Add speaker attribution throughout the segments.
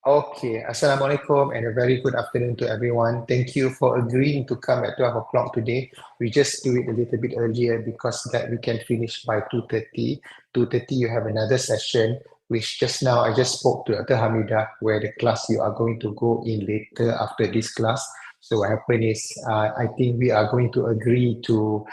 Speaker 1: Okay, Assalamualaikum and a very good afternoon to everyone. Thank you for agreeing to come at 12 o'clock today. We just do it a little bit earlier because that we can finish by 2:30. 2:30 you have another session, which just now I just spoke to Dr. Hamida where the class you are going to go in later after this class. So what happened is I think we are going to agree to,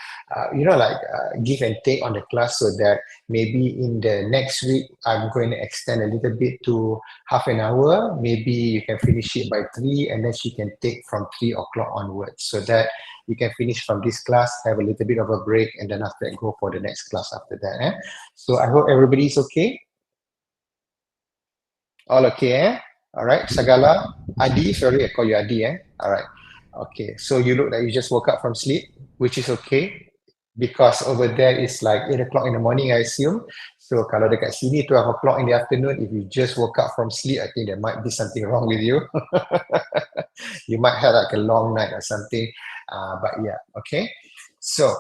Speaker 1: give and take on the class so that maybe in the next week I'm going to extend a little bit to half an hour. Maybe you can finish it by 3 and then she can take from 3 o'clock onwards so that you can finish from this class, have a little bit of a break, and then after that go for the next class after that. So I hope everybody's okay. All okay, eh? All right, Sagala, Adi, sorry, I call you Adi, eh? All right. Okay, so you look like you just woke up from sleep, which is okay because over there it's like 8 o'clock in the morning, I assume. So kalau dekat sini 12 o'clock in the afternoon, if you just woke up from sleep, I think there might be something wrong with you. You might have like a long night or something. But yeah, okay. So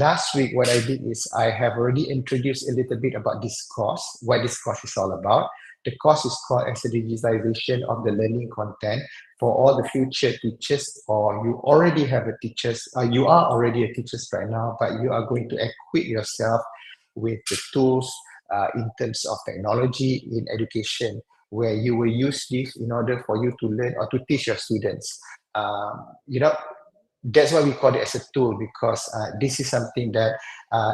Speaker 1: last week, what I did is I have already introduced a little bit about this course, what this course is all about. The course is called as a digitization of the learning content for all the future teachers, or you already have a teachers, you are already a teachers right now, but you are going to equip yourself with the tools in terms of technology in education, where you will use this in order for you to learn or to teach your students. You know, that's why we call it as a tool because this is something that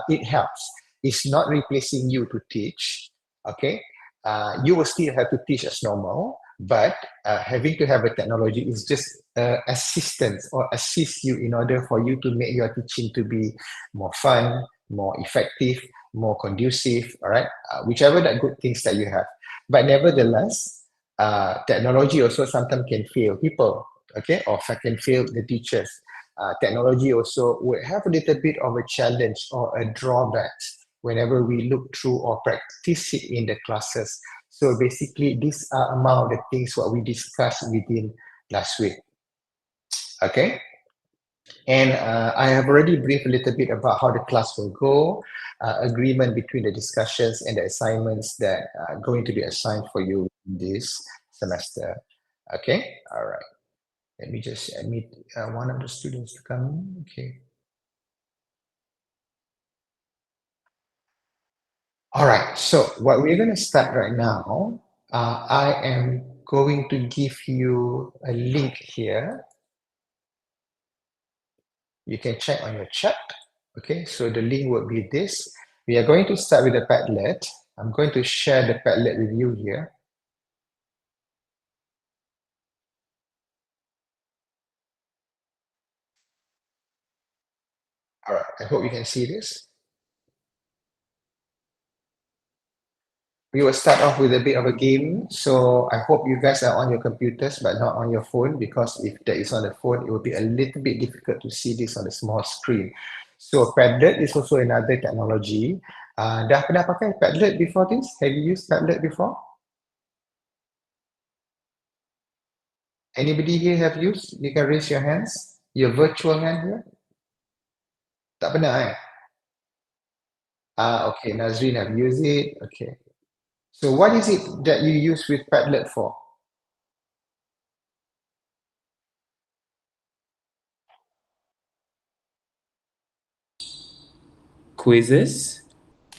Speaker 1: it helps. It's not replacing you to teach, okay? You will still have to teach as normal, but having to have a technology is just assistance or assist you in order for you to make your teaching to be more fun, more effective, more conducive, all right? Whichever that good things that you have. But nevertheless, technology also sometimes can fail people, okay? Or can fail the teachers. Technology also would have a little bit of a challenge or a drawback whenever we look through or practice it in the classes. So basically, these are among the things what we discussed within last week. Okay, and I have already briefed a little bit about how the class will go, agreement between the discussions and the assignments that are going to be assigned for you this semester. Okay, all right. Let me just admit one of the students to come in. Okay. All right, so what we're going to start right now, I am going to give you a link here. You can check on your chat. Okay, so the link will be this. We are going to start with the Padlet. I'm going to share the Padlet with you here. All right, I hope you can see this. We will start off with a bit of a game. So I hope you guys are on your computers, but not on your phone, because if that is on the phone, it will be a little bit difficult to see this on the small screen. So Padlet is also another technology. Dah pernah pakai Padlet before this? Have you used Padlet before? Anybody here have used? You can raise your hands. Your virtual hand here. Tak pernah eh? Okay, Nazreen have used it. Okay. So what is it that you use with Padlet for?
Speaker 2: Quizzes.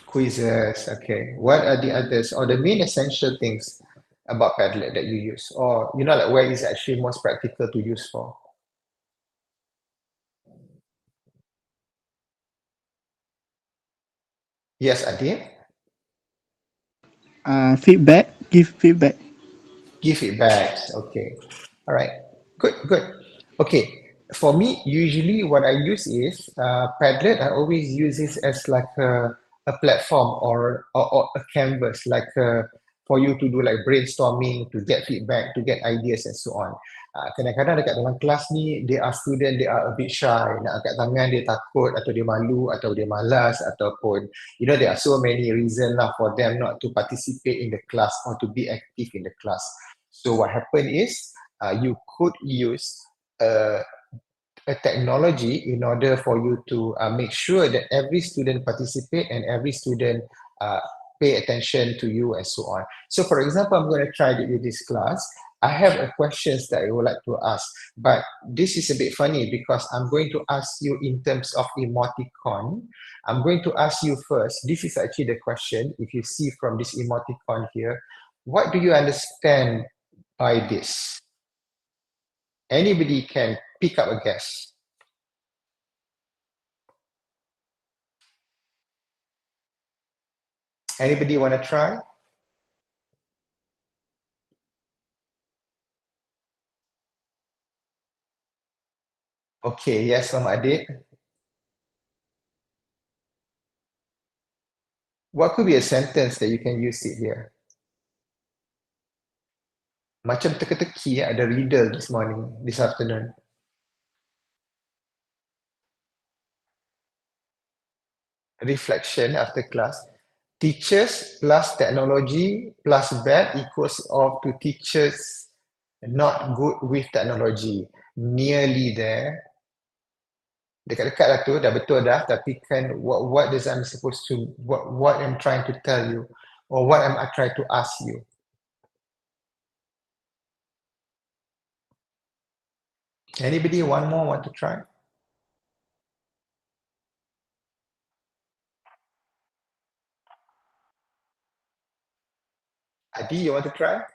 Speaker 1: Quizzes, okay. What are the others or the main essential things about Padlet that you use? Or, like where is actually most practical to use for? Yes, Adi?
Speaker 3: Feedback, give feedback.
Speaker 1: Give feedbacks. Okay. All right. Good, good. Okay. For me, usually what I use is Padlet. I always use this as like a platform or a canvas, like for you to do like brainstorming, to get feedback, to get ideas and so on. Kadang-kadang dekat dalam kelas ni, they are student, they are a bit shy. Nak angkat tangan, dia takut atau dia malu atau dia malas ataupun, there are so many reasons lah for them not to participate in the class or to be active in the class. So what happened is you could use a, a technology in order for you to make sure that every student participate and every student uh, pay attention to you and so on. So for example, I'm going to try it with this class. I have a questions that I would like to ask, but this is a bit funny because I'm going to ask you in terms of emoticon. I'm going to ask you first. This is actually the question. If you see from this emoticon here, what do you understand by this? Anybody can pick up a guess. Anybody want to try? Okay, yes, Mama Adik. What could be a sentence that you can use it here? Macam teka-teki, ada riddle this morning, this afternoon. Reflection after class. Teachers plus technology plus bad equals off to teachers not good with technology. Nearly there. Dekat-dekat lah tu, dah betul dah, tapi kan what is I'm supposed to, what I'm trying to tell you, or what am I trying to ask you? Anybody, one more want to try? Adi, you want to try?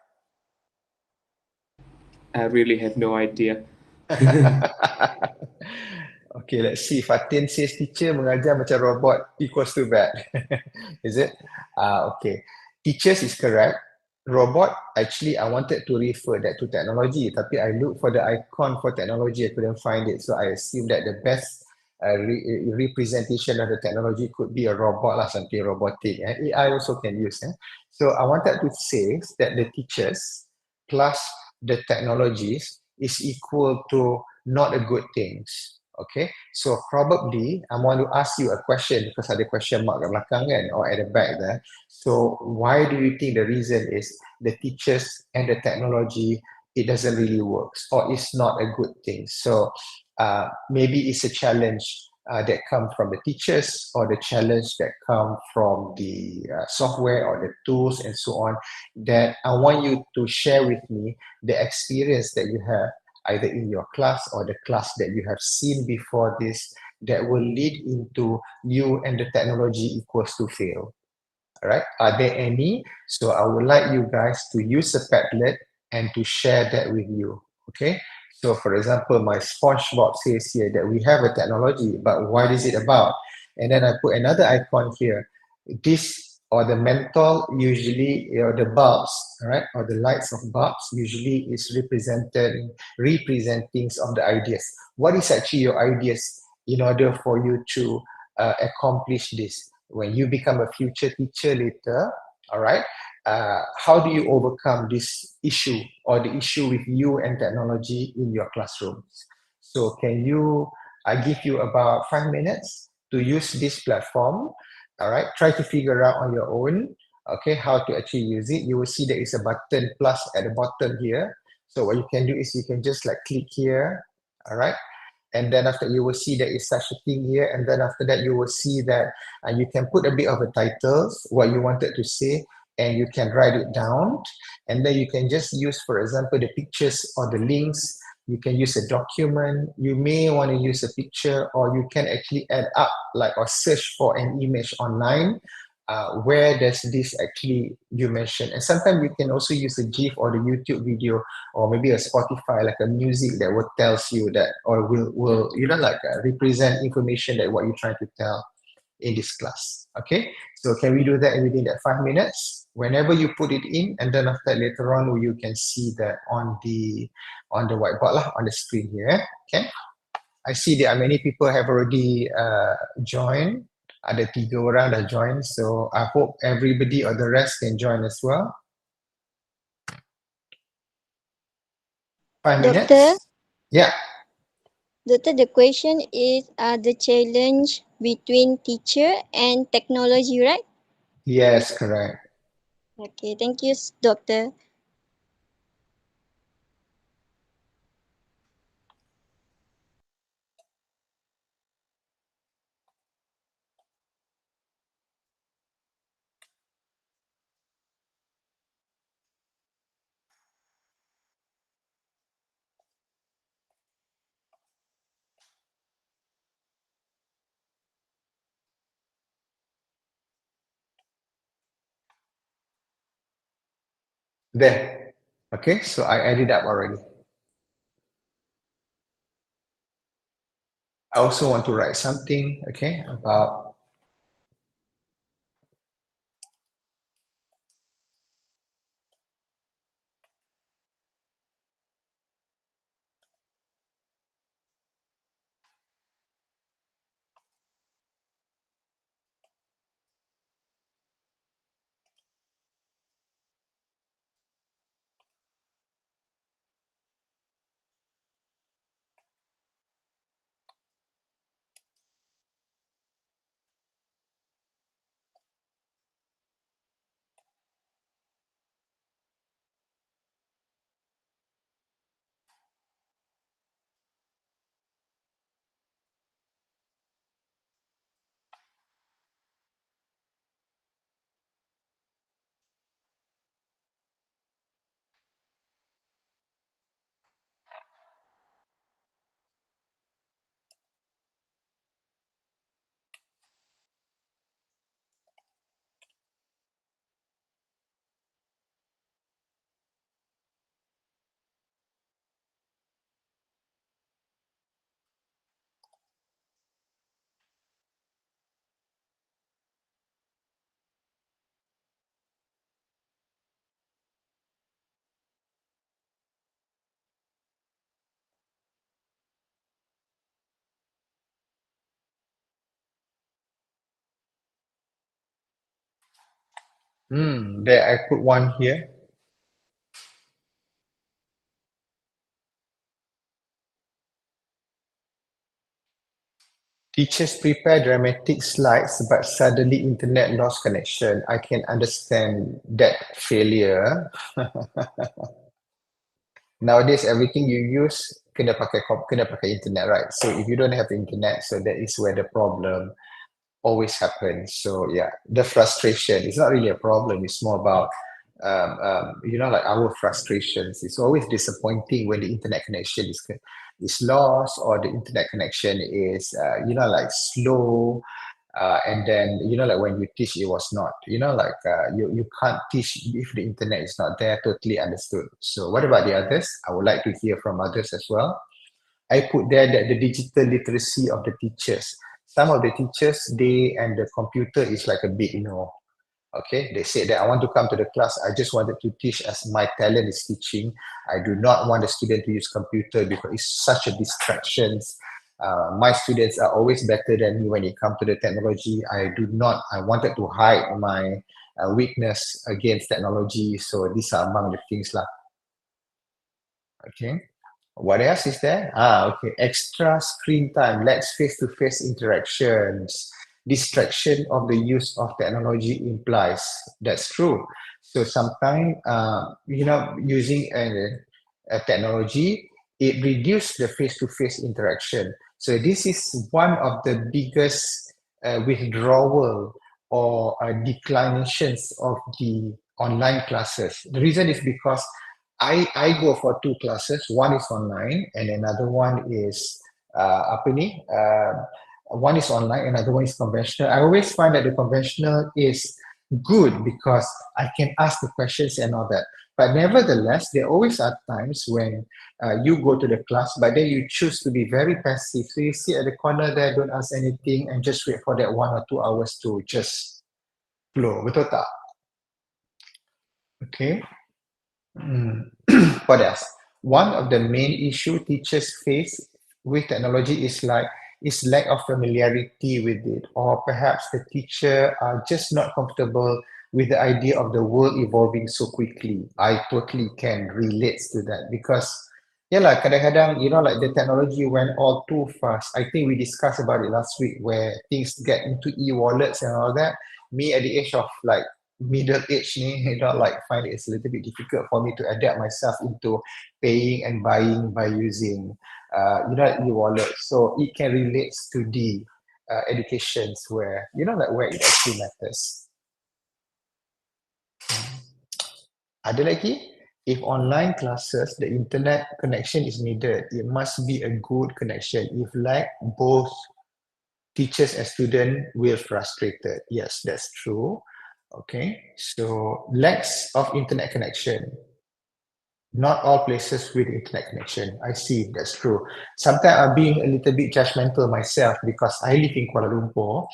Speaker 2: I really have no idea.
Speaker 1: Okay, let's see. Fatin says teacher mengajar macam robot equals to bad. Is it? Okay. Teachers is correct. Robot, actually, I wanted to refer that to technology, tapi I look for the icon for technology, I couldn't find it. So I assume that the best representation of the technology could be a robot lah, something robotic. AI also can use. So I wanted to say that the teachers plus the technologies is equal to not a good things. Okay, so probably I want to ask you a question because ada question mark kat belakang kan, or at the back there. So why do you think the reason is the teachers and the technology, it doesn't really work, or it's not a good thing? So maybe it's a challenge that come from the teachers, or the challenge that come from the software or the tools and so on, that I want you to share with me the experience that you have either in your class or the class that you have seen before this that will lead into you and the technology equals to fail. All right, are there any? So I would like you guys to use a Padlet and to share that with you. Okay, so for example, my SpongeBob says here that we have a technology, but what is it about? And then I put another icon here. This, or the menthol, usually, or the bulbs, right, or the lights of bulbs usually is representing of the ideas. What is actually your ideas in order for you to accomplish this? When you become a future teacher later, all right, how do you overcome this issue or the issue with you and technology in your classrooms? So can you, I give you about 5 minutes to use this platform. All right, try to figure out on your own, okay, how to actually use it. You will see there is a button plus at the bottom here. So what you can do is you can just like click here, all right, and then after you will see there is such a thing here, and then after that you will see that you can put a bit of a title, what you wanted to say, and you can write it down, and then you can just use, for example, the pictures or the links. You can use a document, you may want to use a picture, or you can actually add up like or search for an image online. Where does this actually you mentioned, and sometimes you can also use a GIF or the YouTube video, or maybe a Spotify, like a music that will tells you that, or will you know, like represent information that what you're trying to tell in this class. Okay, so can we do that within that 5 minutes? Whenever you put it in, and then after later on you can see that on the whiteboard lah, on the screen here. Okay, I see there are many people have already joined. Ada 3 orang dah join, so I hope everybody or the rest can join as well. 5 minutes.
Speaker 4: Doctor?
Speaker 1: Yeah.
Speaker 4: Doctor, the question is the challenge between teacher and technology, right?
Speaker 1: Yes, correct.
Speaker 4: Okay, thank you, Doctor.
Speaker 1: There. Okay, so I added up already. I also want to write something, okay, about there I put one here. Teachers prepare dramatic slides, but suddenly internet lost connection. I can understand that failure. Nowadays, everything you use kena pakai internet, right? So if you don't have internet, so that is where the problem always happens. So yeah, the frustration is not really a problem. It's more about like our frustrations. It's always disappointing when the internet connection is lost or the internet connection is like slow. And then like when you teach, it was not. You can't teach if the internet is not there. Totally understood. So what about the others? I would like to hear from others as well. I put there that the digital literacy of the teachers. Some of the teachers, they and the computer is like a big no. Okay, they said that I want to come to the class. I just wanted to teach as my talent is teaching. I do not want the student to use computer because it's such a distraction. My students are always better than me when it comes to the technology. I wanted to hide my weakness against technology. So these are among the things lah. Okay. What else is there? Okay. Extra screen time, less face-to-face interactions, distraction of the use of technology implies. That's true. So sometimes, using a technology, it reduces the face-to-face interaction. So this is one of the biggest withdrawal or declinations of the online classes. The reason is because I go for two classes. One is online, and another one is apa ni? One is online, another one is conventional. I always find that the conventional is good because I can ask the questions and all that. But nevertheless, there always are times when you go to the class, but then you choose to be very passive. So you sit at the corner there, don't ask anything, and just wait for that 1 or 2 hours to just flow. Betul tak? Okay. What else? One of the main issue teachers face with technology is lack of familiarity with it, or perhaps the teacher are just not comfortable with the idea of the world evolving so quickly. I totally can relate to that because yeah lah, kadang-kadang like the technology went all too fast. I think we discussed about it last week where things get into e-wallets and all that. Me at the age of like middle age ni, like find it's a little bit difficult for me to adapt myself into paying and buying by using e-wallet. So it can relate to the educations where like where it actually matters. Ada lagi? If online classes, the internet connection is needed, it must be a good connection. If lack, both teachers and students will frustrated. Yes, that's true. Okay, so lacks of internet connection. Not all places with internet connection. I see, that's true. Sometimes I'm being a little bit judgmental myself because I live in Kuala Lumpur.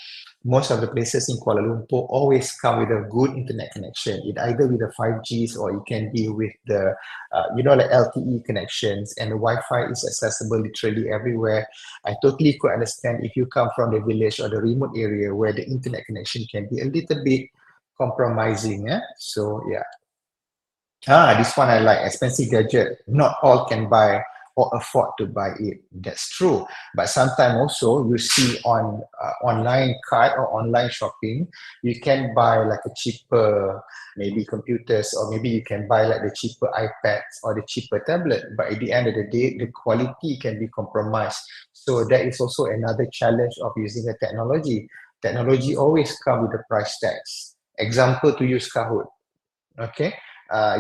Speaker 1: Most of the places in Kuala Lumpur always come with a good internet connection. It either with the 5Gs or it can be with the, like LTE connections, and the Wi-Fi is accessible literally everywhere. I totally could understand if you come from the village or the remote area where the internet connection can be a little bit compromising. So yeah. This one I like. Expensive gadget. Not all can buy or afford to buy it. That's true. But sometimes also you see on online cart or online shopping, you can buy like a cheaper, maybe computers, or maybe you can buy like the cheaper iPads or the cheaper tablet. But at the end of the day, the quality can be compromised. So that is also another challenge of using a technology. Technology always comes with the price tags. Example to use Kahoot. Okay,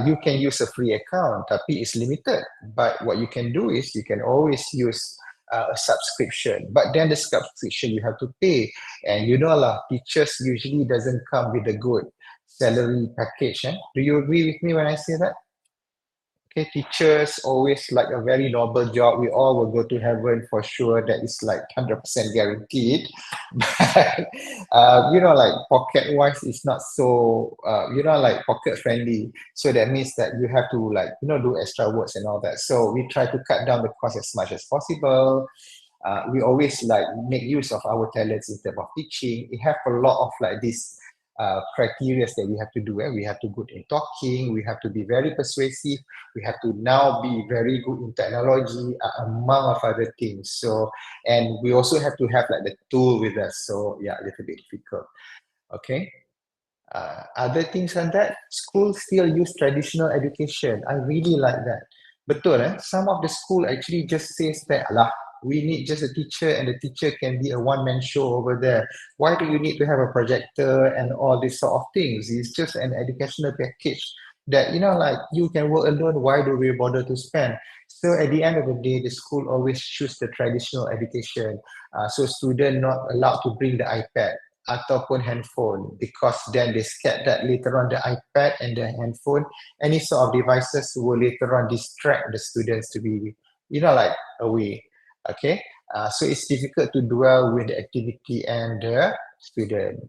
Speaker 1: you can use a free account, tapi it's limited. But what you can do is you can always use a subscription. But then the subscription you have to pay, and you know lah, teachers usually doesn't come with a good salary package. Do you agree with me when I say that? Okay, teachers always like a very noble job. We all will go to heaven for sure. That is like 100% guaranteed. But, like pocket wise is not so, like pocket friendly. So that means that you have to like, do extra works and all that. So we try to cut down the cost as much as possible. We always like make use of our talents in terms of teaching. We have a lot of like this criteria that we have to do. We have to good in talking. We have to be very persuasive. We have to now be very good in technology, among of other things. So, and we also have to have like the tool with us. So yeah, a little bit difficult. Okay. Other things on that, schools still use traditional education. I really like that. Betul, some of the school actually just says that, alah, we need just a teacher and the teacher can be a one-man show over there. Why do you need to have a projector and all these sort of things? It's just an educational package that, like you can work alone. Why do we bother to spend? So at the end of the day, the school always choose the traditional education. So student not allowed to bring the iPad ataupun handphone, because then they scared that later on the iPad and the handphone, any sort of devices will later on distract the students to be, like away. Okay, so it's difficult to dwell with the activity and the student.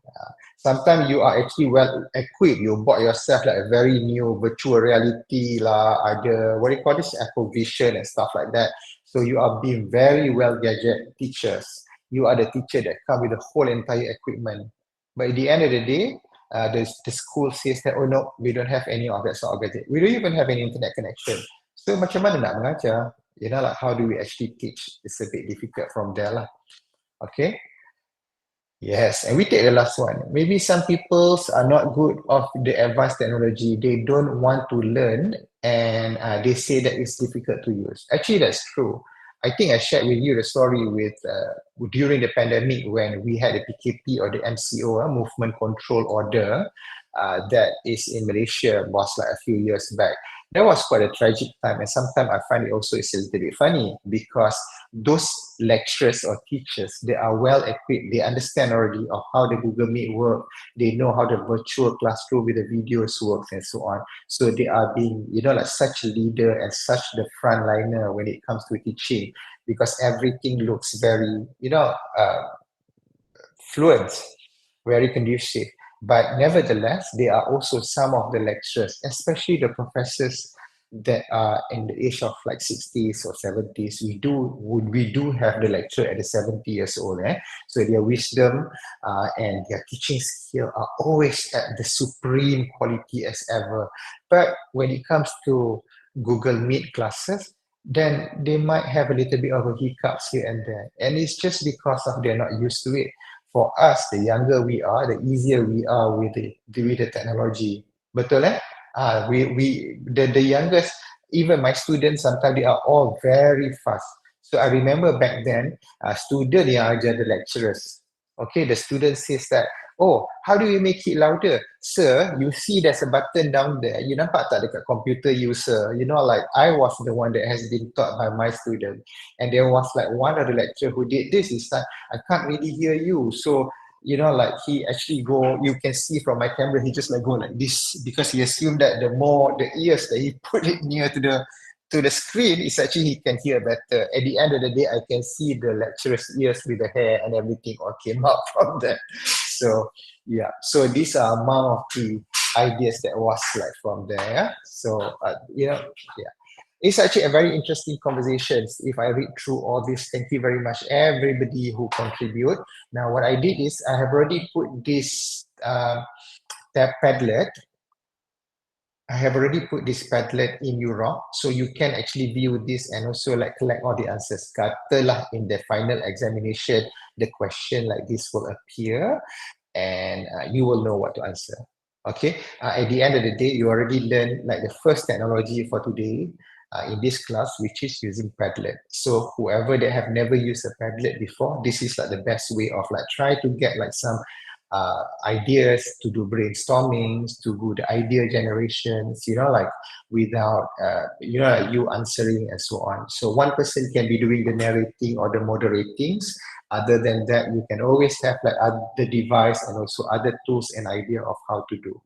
Speaker 1: Sometimes you are actually well equipped. You bought yourself like a very new virtual reality lah, ada what do you call this, Apple Vision and stuff like that. So you are being very well gadget teachers. You are the teacher that come with the whole entire equipment. But at the end of the day, the school says that, oh no, we don't have any of that sort of gadget. We don't even have any internet connection. So macam mana nak mengajar? Like how do we actually teach? It's a bit difficult from there lah. Okay. Yes, and we take the last one. Maybe some people are not good of the advanced technology. They don't want to learn, and they say that it's difficult to use. Actually, that's true. I think I shared with you the story with during the pandemic when we had the PKP or the MCO, Movement Control Order, that is in Malaysia, was like a few years back. That was quite a tragic time, and sometimes I find it also is a little bit funny because those lecturers or teachers, they are well equipped. They understand already of how the Google Meet work. They know how the virtual classroom with the videos works and so on. So they are being, like such a leader and such the frontliner when it comes to teaching, because everything looks very, fluent, very conducive. But nevertheless, there are also some of the lecturers, especially the professors that are in the age of like 60s or 70s. We do have the lecturer at the 70 years old. So their wisdom and their teaching skill are always at the supreme quality as ever. But when it comes to Google Meet classes, then they might have a little bit of a hiccups here and there. And it's just because of they're not used to it. For us, the younger we are, the easier we are with the technology. Betul the youngest, even my students, sometimes they are all very fast. So I remember back then, student yang ajar the lecturers. Okay, the student says that, oh, how do you make it louder? Sir, you see there's a button down there. You nampak tak dekat computer user? Like I was the one that has been taught by my student. And there was like one of the lecturer who did this. Is like, I can't really hear you. So you know, like he actually go, you can see from my camera, he just like go like this because he assumed that the more the ears that he put it near to the screen is actually he can hear better. At the end of the day, I can see the lecturer's ears with the hair and everything all came out from there. So yeah, so these are among of the ideas that was like from there. Yeah? So you know, yeah. It's actually a very interesting conversation. If I read through all this, thank you very much, everybody who contribute. Now, what I did is I have already put this tab Padlet. I have already put this Padlet in UROC, so you can actually view this and also like collect all the answers. Katalah in the final examination, the question like this will appear, and you will know what to answer. Okay. At the end of the day, you already learned like the first technology for today. In this class, which is using Padlet. So whoever that have never used a Padlet before, this is like the best way of like try to get like some ideas to do brainstormings, to do the idea generations, you know, like without, you know, like you answering and so on. So one person can be doing the narrating or the moderatings. Other than that, you can always have like the device and also other tools and idea of how to do.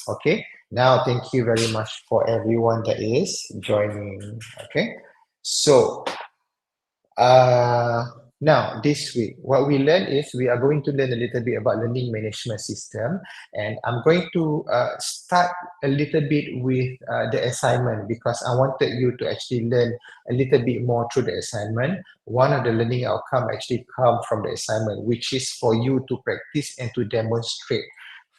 Speaker 1: Okay, now thank you very much for everyone that is joining. Okay, so now this week what we learn is we are going to learn a little bit about learning management system, and I'm going to start a little bit with the assignment because I wanted you to actually learn a little bit more through the assignment. One of the learning outcome actually come from the assignment, which is for you to practice and to demonstrate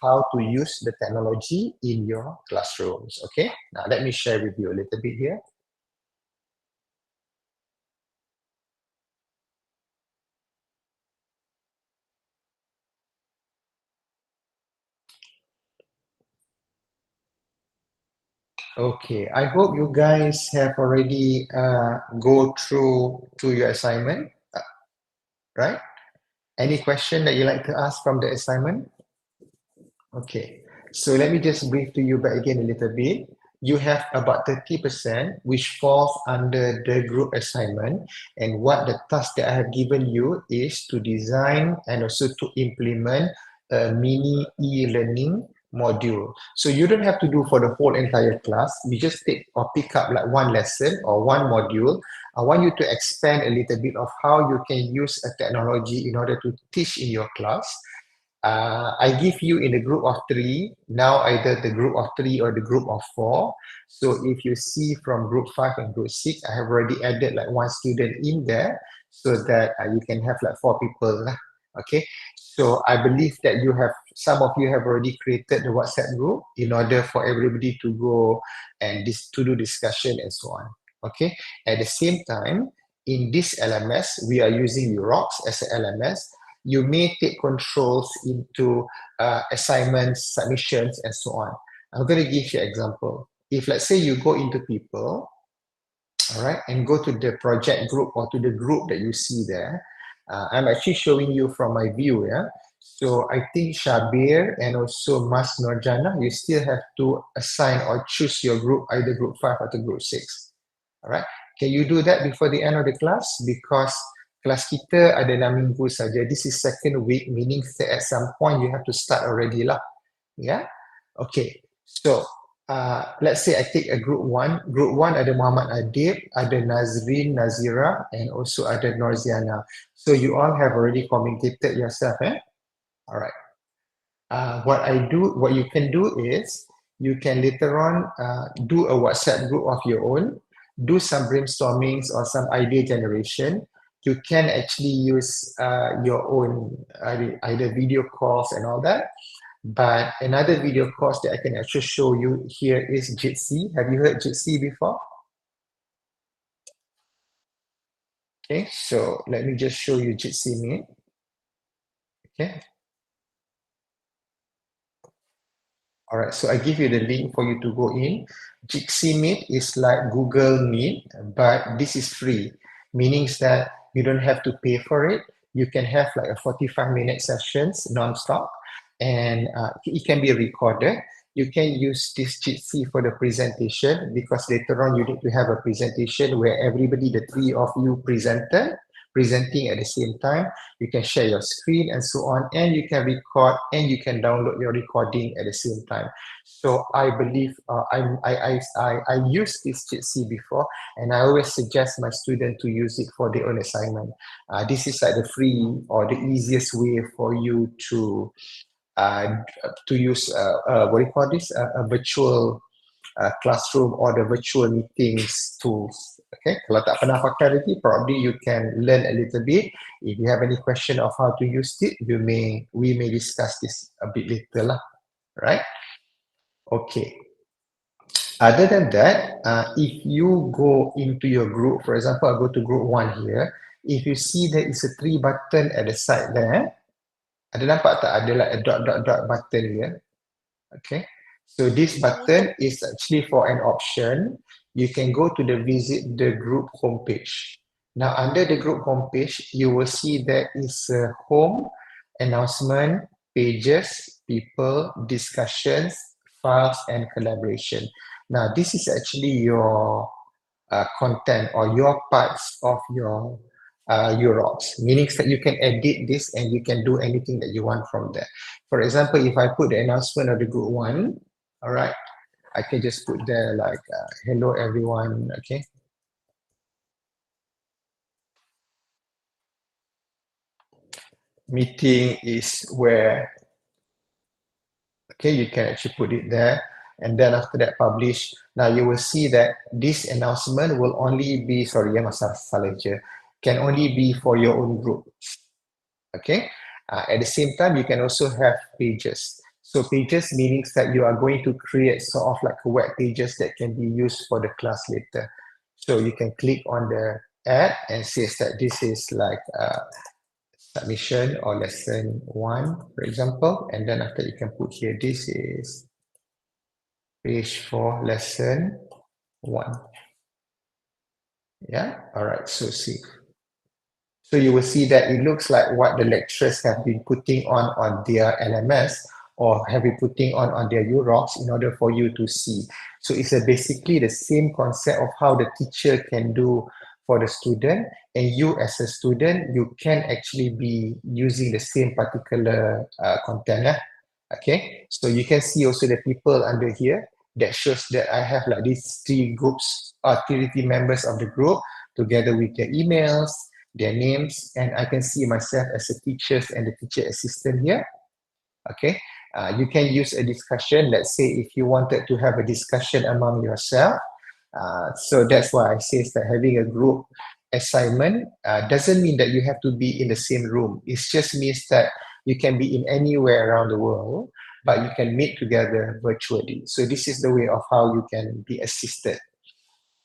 Speaker 1: how to use the technology in your classrooms. Okay, now let me share with you a little bit here. Okay, I hope you guys have already go through to your assignment, right? Any question that you like to ask from the assignment? Okay, so let me just brief to you back again a little bit. You have about 30% which falls under the group assignment, and what the task that I have given you is to design and also to implement a mini e-learning module. So you don't have to do for the whole entire class. You just take or pick up like one lesson or one module. I want you to expand a little bit of how you can use a technology in order to teach in your class. I give you in a group of 3, now either the group of 3 or the group of 4. So if you see from group 5 and group 6, I have already added like one student in there so that you can have like 4 people. Okay, so I believe that you have, some of you have already created the WhatsApp group in order for everybody to go and to do discussion and so on. Okay, at the same time, in this LMS, we are using UROX as an LMS. You may take controls into assignments, submissions, and so on. I'm going to give you an example. If let's say you go into people, all right, and go to the project group or to the group that you see there, I'm actually showing you from my view, yeah. So I think Shabir and also Mas Norjana, you still have to assign or choose your group, either group 5 or group 6. All right, can you do that before the end of the class? Because kelas kita ada 6 minggu saja. This is second week, meaning that at some point you have to start already lah. Yeah? Okay. So, let's say I take a group 1. Group 1 ada Muhammad Adib, ada Nazrin, Nazira, and also ada Norziana. So you all have already communicated yourself, eh? All right. What you can do is, you can later on do a WhatsApp group of your own, do some brainstormings or some idea generation. You can actually use your own either video calls and all that. But another video course that I can actually show you here is Jitsi. Have you heard Jitsi before? Okay, so let me just show you Jitsi Meet. Okay. All right, so I give you the link for you to go in. Jitsi Meet is like Google Meet, but this is free, meaning that you don't have to pay for it. You can have like a 45-minute sessions non-stop, and it can be recorded. You can use this Jitsi for the presentation because later on you need to have a presentation where everybody, the 3 of you presented, presenting at the same time. You can share your screen and so on, and you can record and you can download your recording at the same time. So I believe I used this Jitsi before, and I always suggest my student to use it for their own assignment. This is like the free or the easiest way for you uh, to use what do you call this, a virtual classroom or the virtual meetings tools. Okay, kalau tak pernah pakai lagi, probably you can learn a little bit. If you have any question of how to use it, we may discuss this a bit later lah, right? Okay. Other than that, if you go into your group, for example, I go to group 1 here, if you see there is a 3 button at the side there, ada nampak tak ada like a dot button here? Okay. So this button is actually for an option. You can go to the visit the group homepage. Now under the group homepage, you will see there is a home, announcement, pages, people, discussions, files, and collaboration. Now this is actually your content or your parts of your UROPS, meaning that you can edit this and you can do anything that you want from there. For example, if I put the announcement of the group 1, all right, I can just put there like, hello everyone, okay. Meeting is where, okay, you can actually put it there. And then after that publish. Now you will see that this announcement will only be, sorry, can only be for your own group. Okay. At the same time, you can also have pages. So pages meaning that you are going to create sort of like web pages that can be used for the class later. So you can click on the add and says that this is like submission or lesson 1, for example. And then after you can put here, this is page for lesson 1. Yeah. All right. So see. So you will see that it looks like what the lecturers have been putting on their LMS or have been putting on their UROPS in order for you to see. So it's basically the same concept of how the teacher can do for the student, and you as a student, you can actually be using the same particular content. Okay, so you can see also the people under here that shows that I have like these 3 groups or 3 members of the group together with their emails, their names, and I can see myself as a teacher and the teacher assistant here. Okay, you can use a discussion. Let's say if you wanted to have a discussion among yourself. So that's why I say that having a group assignment doesn't mean that you have to be in the same room. It just means that you can be in anywhere around the world, but you can meet together virtually. So this is the way of how you can be assisted.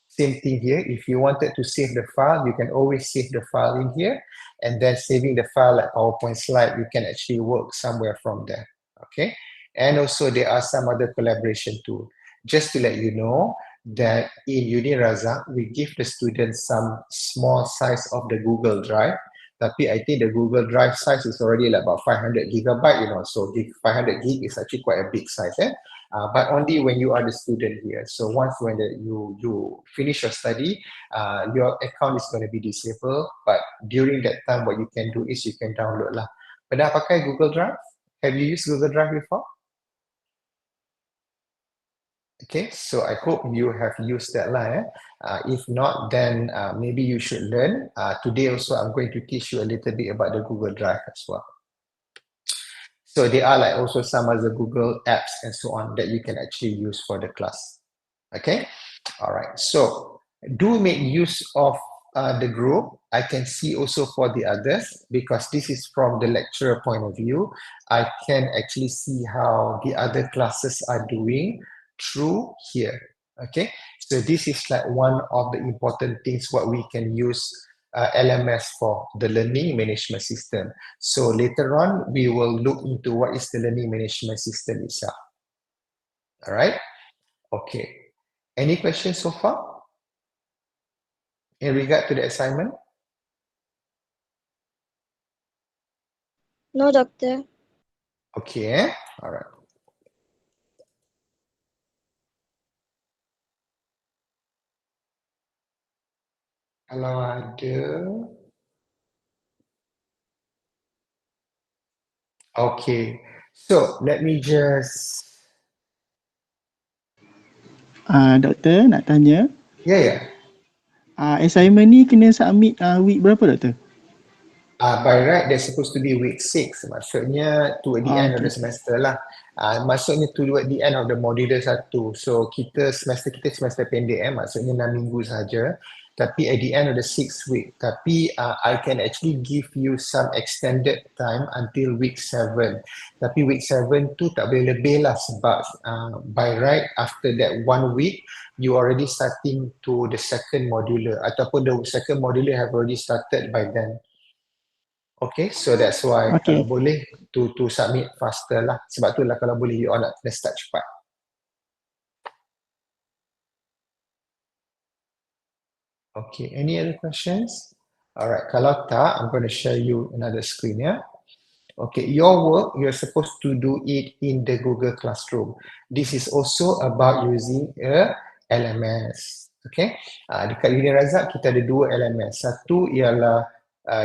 Speaker 1: Same thing here. If you wanted to save the file, you can always save the file in here, and then saving the file like PowerPoint slide, you can actually work somewhere from there. Okay. And also there are some other collaboration tools. Just to let you know that in Unirazak, we give the students some small size of the Google Drive. Tapi I think the Google Drive size is already like about 500 gigabyte, you know, so 500 gig is actually quite a big size. But only when you are the student here. So once when you finish your study, your account is going to be disabled. But during that time, what you can do is you can download lah. Pernah pakai Google Drive? Have you used Google Drive before? Okay, so I hope you have used that lah. If not, then maybe you should learn. Today also, I'm going to teach you a little bit about the Google Drive as well. So there are like also some other Google apps and so on that you can actually use for the class. Okay, all right. So do make use of the group. I can see also for the others, because this is from the lecturer point of view. I can actually see how the other classes are doing through here. Okay, so this is like one of the important things what we can use LMS for, the learning management system. So later on, we will look into what is the learning management system itself. All right. Okay. Any questions so far in regard to the assignment?
Speaker 4: No, doctor.
Speaker 1: Okay. All right. Kalau ada, Okay. So let me just,
Speaker 3: Doktor nak tanya,
Speaker 1: yeah.
Speaker 3: assignment ni kena submit week berapa doktor?
Speaker 1: By right, they're supposed to be week 6. Maksudnya toward the end of the
Speaker 3: Okay.
Speaker 1: semester lah. Maksudnya toward the end of the module 1. So semester kita semester pendek maksudnya 6 minggu saja. Tapi at the end of the 6th week. Tapi I can actually give you some extended time until week 7. Tapi week 7 tu tak boleh lebih lah sebab by right after that 1 week, you already starting to the second modular ataupun the second modular have already started by then. Okay, so that's why
Speaker 3: Okay.
Speaker 1: kalau boleh to submit faster lah. Sebab tu lah kalau boleh you all nak kena start cepat. Okay, any other questions? Alright, kalau tak, I'm going to share you another screen ya. Okay, your work, you're supposed to do it in the Google Classroom. This is also about using a LMS. Okay, dekat Uni Razak kita ada 2 LMS. Satu ialah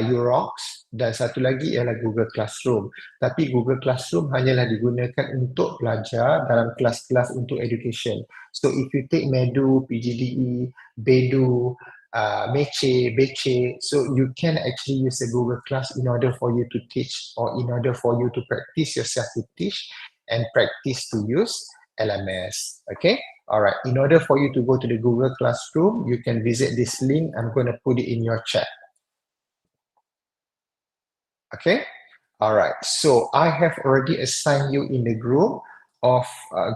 Speaker 1: Urox dan satu lagi ialah Google Classroom. Tapi Google Classroom hanyalah digunakan untuk pelajar dalam kelas-kelas untuk education. So if you take Medu, PGDE, Bedu, Mece, Bece, so you can actually use a Google Class in order for you to teach or in order for you to practice yourself to teach and practice to use LMS. Okay, all right. In order for you to go to the Google Classroom, you can visit this link. I'm going to put it in your chat. Okay, all right. So I have already assigned you in the group of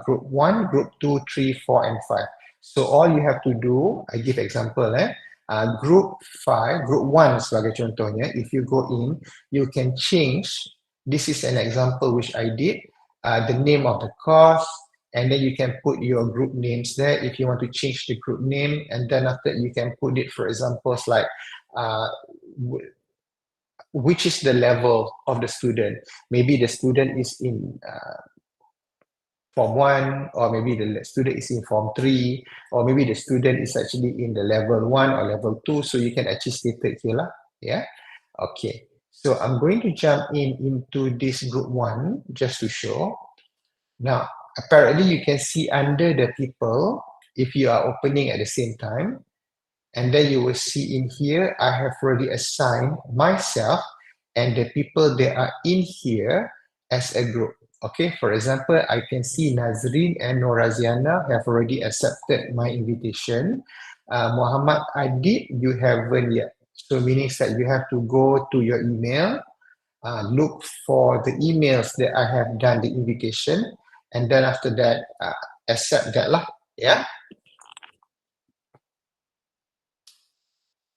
Speaker 1: group 1, group 2, 3, 4, and 5. So all you have to do, I give example, group 5, group 1 sebagai contohnya, if you go in, you can change, this is an example which I did, the name of the course, and then you can put your group names there if you want to change the group name, and then after you can put it, for examples like, which is the level of the student. Maybe the student is in Form 1, or maybe the student is in Form 3, or maybe the student is actually in the level 1 or level 2, so you can actually state it here lah. Yeah, okay. So I'm going to jump into this group 1 just to show. Now, apparently you can see under the people, if you are opening at the same time, and then you will see in here, I have already assigned myself and the people that are in here as a group. Okay, for example, I can see Nazrin and Noraziana have already accepted my invitation. Muhammad Adib, you haven't yet. So meaning that you have to go to your email, look for the emails that I have done the invitation, and then after that, accept that lah. Yeah.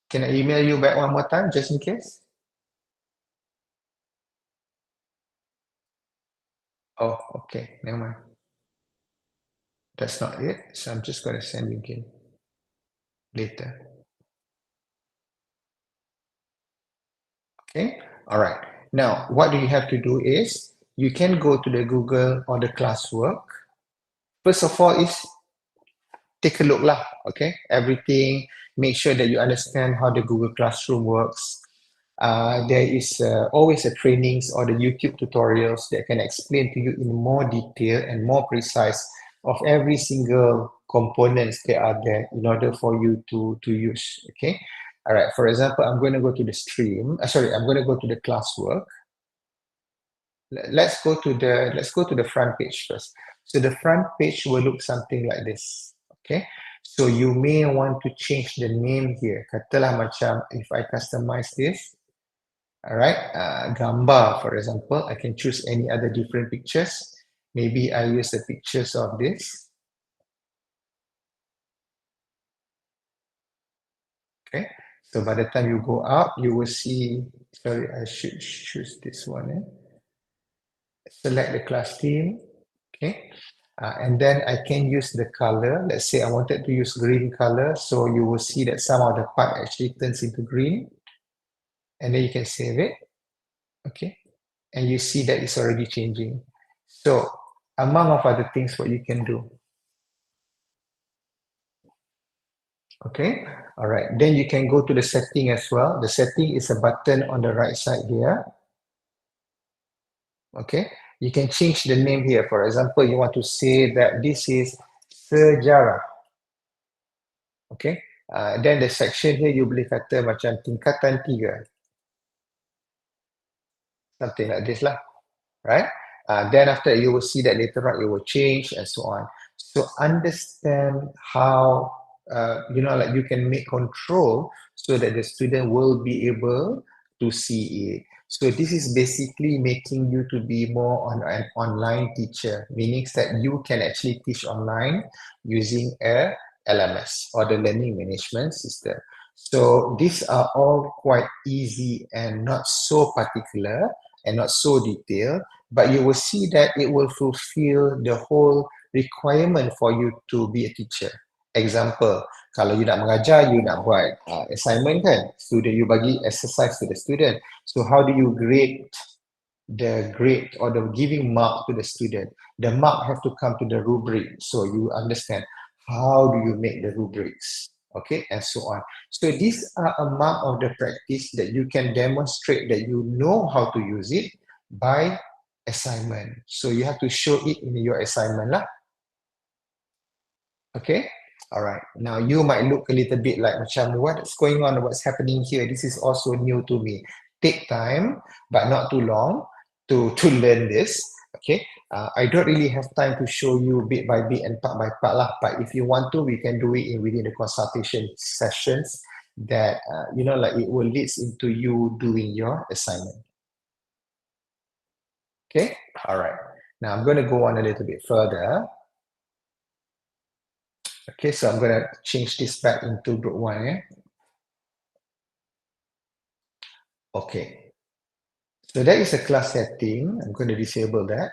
Speaker 1: Can I email you back one more time just in case? Oh, okay, never mind. That's not it. So I'm just going to send you again later. Okay, all right. Now, what do you have to do is you can go to the Google or the classwork. First of all is take a look lah, okay? Everything, make sure that you understand how the Google Classroom works. There is always a trainings or the YouTube tutorials that can explain to you in more detail and more precise of every single components that are there in order for you to use, okay? All right, for example, I'm going to go to the stream, I'm going to go to the classwork. Let's go to the front page first. So the front page will look something like this, okay? So you may want to change the name here. Katalah macam if I customize this, all right, gambar, for example, I can choose any other different pictures. Maybe I use the pictures of this. Okay, so by the time you go up, you will see, sorry, I should choose this one. Select the class theme, okay, and then I can use the color. Let's say I wanted to use green color, so you will see that some of the part actually turns into green, and then you can save it, okay, and you see that it's already changing. So among of other things what you can do. Okay, all right, then you can go to the setting as well. The setting is a button on the right side here. Okay, you can change the name here. For example, you want to say that this is sejarah. Okay, then the section here you boleh kata macam tingkatan 3. Something like this lah, right? Then after you will see that later on it will change and so on. So understand how, like you can make control so that the student will be able to see it. So this is basically making you to be more on an online teacher, meaning that you can actually teach online using a LMS or the learning management system. So these are all quite easy and not so particular and not so detailed, but you will see that it will fulfill the whole requirement for you to be a teacher. Example, kalau you nak mengajar, you nak buat assignment kan, student you bagi exercise to the student. So how do you grade the grade or the giving mark to the student? The mark have to come to the rubric, so you understand how do you make the rubrics, okay, and so on. So these are a mark of the practice that you can demonstrate that you know how to use it by assignment. So you have to show it in your assignment lah. Okay, all right. Now you might look a little bit like macam what's going on, what's happening here. This is also new to me. Take time, but not too long to learn this. Okay, I don't really have time to show you bit by bit and part by part lah. But if you want to, we can do it within the consultation sessions that like it will leads into you doing your assignment. Okay, all right. Now I'm going to go on a little bit further. Okay, so I'm going to change this back into group 1. Yeah? Okay. So that is a class setting. I'm going to disable that.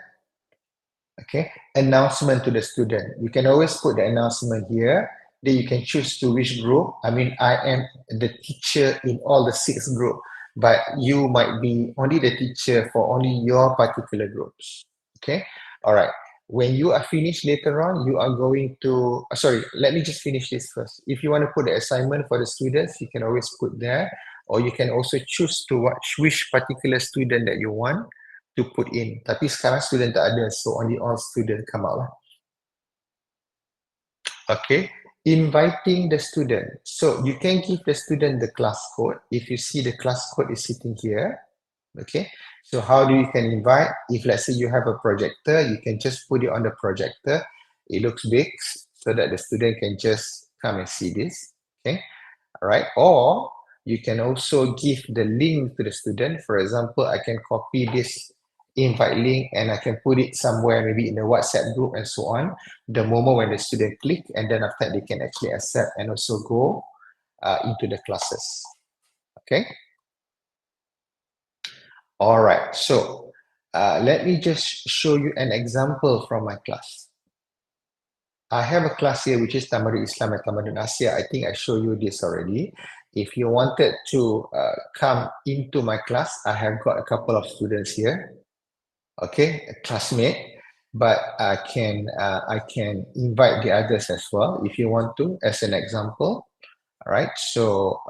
Speaker 1: Okay. Announcement to the student. You can always put the announcement here. Then you can choose to which group. I mean, I am the teacher in all the 6 groups, but you might be only the teacher for only your particular groups. Okay. All right. When you are finished later on, you are going to, sorry, let me just finish this first. If you want to put the assignment for the students, you can always put there, or you can also choose to watch which particular student that you want to put in. Tapi sekarang student tak ada, so only all student come out lah. Okay, inviting the student. So you can give the student the class code. If you see the class code is sitting here, okay. So how do you can invite? If let's say you have a projector, you can just put it on the projector. It looks big so that the student can just come and see this. Okay, all right. Or you can also give the link to the student. For example, I can copy this invite link and I can put it somewhere, maybe in the WhatsApp group and so on. The moment when the student click, and then after that they can actually accept and also go into the classes. Okay. All right, so let me just show you an example from my class. I have a class here which is Tamadun Islam and Tamadun Asia. I think I showed you this already. If you wanted to come into my class, I have got a couple of students here. Okay, a classmate, but I can invite the others as well if you want to, as an example. All right, so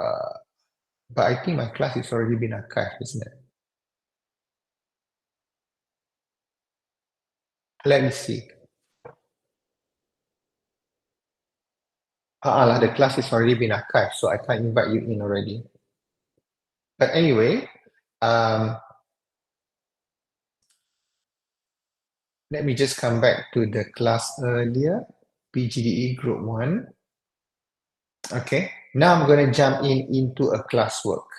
Speaker 1: but I think my class has already been archived, isn't it? Let me see. The class has already been archived, so I can't invite you in already. But anyway, let me just come back to the class earlier, PGDE Group 1. Okay, now I'm going to jump into a classwork.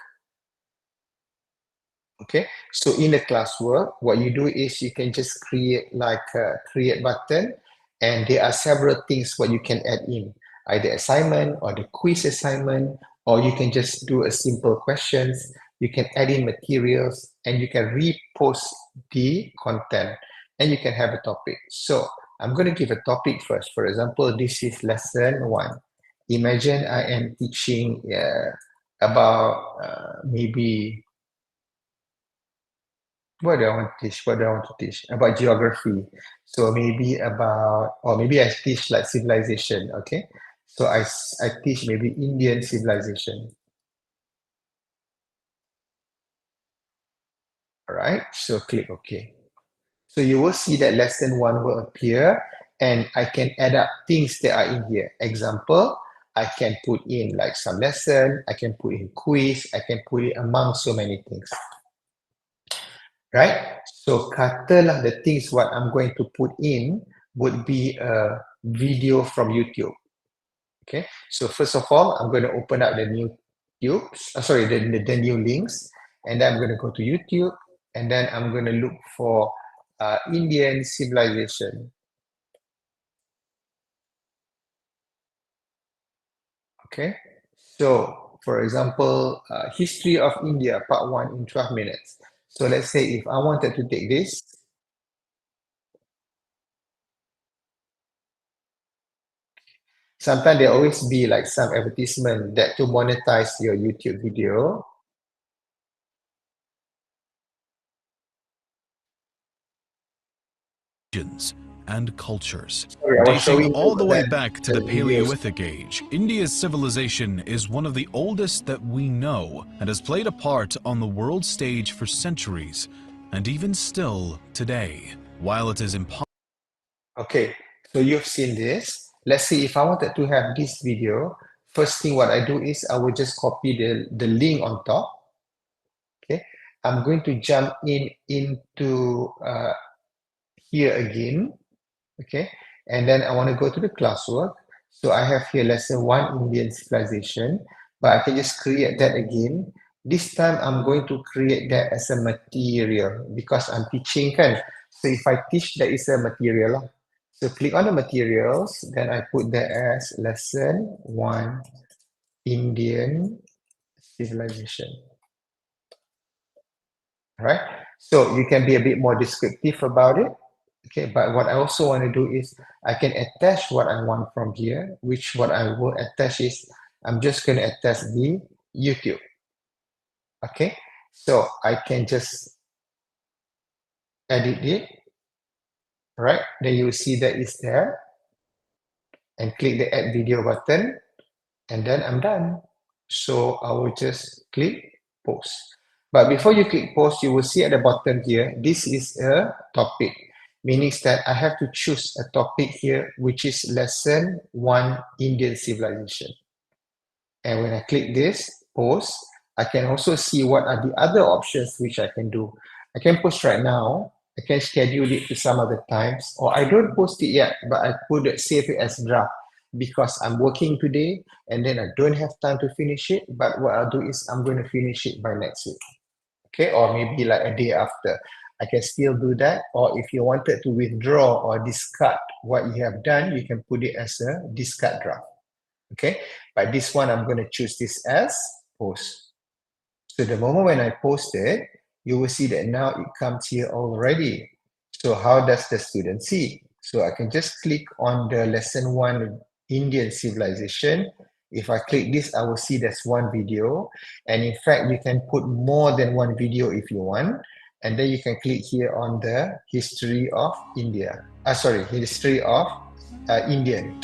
Speaker 1: Okay, so in the classwork, what you do is you can just create like a create button, and there are several things what you can add in, either assignment or the quiz assignment, or you can just do a simple questions. You can add in materials and you can repost the content and you can have a topic. So I'm going to give a topic first. For example, this is lesson 1. Imagine I am teaching about maybe what do I want to teach? What do I want to teach? About geography. So maybe about, or maybe I teach like civilization, okay? So I teach maybe Indian civilization. All right, so click OK. So you will see that lesson 1 will appear, and I can add up things that are in here. Example, I can put in like some lesson, I can put in quiz, I can put it among so many things. Right? So katalah the things what I'm going to put in would be a video from YouTube. Okay, so first of all, I'm going to open up the new the new links, and then I'm going to go to YouTube, and then I'm going to look for Indian civilization. Okay, so for example, history of India, part 1 in 12 minutes. So let's say if I wanted to take this, sometimes there always be like some advertisement that to monetize your YouTube video.
Speaker 5: And cultures.
Speaker 1: Sorry, I was showing
Speaker 5: Dating all the way
Speaker 1: that
Speaker 5: back to the
Speaker 1: videos.
Speaker 5: Paleolithic age, India's civilization is one of the oldest that we know and has played a part on the world stage for centuries, and even still today. While it is impossible.
Speaker 1: Okay, so you've seen this. Let's see, if I wanted to have this video, first thing what I do is I will just copy the link on top. Okay, I'm going to jump into here again. Okay, and then I want to go to the classwork. So I have here lesson 1 Indian civilization, but I can just create that again. This time I'm going to create that as a material because I'm teaching kan. So if I teach, that is a material. So click on the materials, then I put that as lesson 1 Indian civilization. Right? So you can be a bit more descriptive about it. Okay, but what I also want to do is I can attach what I want from here, which what I will attach is I'm just going to attach the YouTube. Okay, so I can just edit it, right? Then you will see that it's there, and click the add video button, and then I'm done. So I will just click post. But before you click post, you will see at the bottom here, this is a topic. Meaning that I have to choose a topic here, which is lesson 1 Indian civilization. And when I click this, post, I can also see what are the other options which I can do. I can post right now, I can schedule it to some other times, or I don't post it yet, but I could save it as draft because I'm working today and then I don't have time to finish it. But what I'll do is I'm going to finish it by next week. Okay, or maybe like a day after. I can still do that, or if you wanted to withdraw or discard what you have done, you can put it as a discard draft. Okay, but this one I'm going to choose this as post. So the moment when I post it, you will see that now it comes here already. So how does the student see? So I can just click on the lesson 1 Indian civilization. If I click this, I will see there's one video. And in fact, you can put more than one video if you want. And then you can click here on the history of India. History of Indian.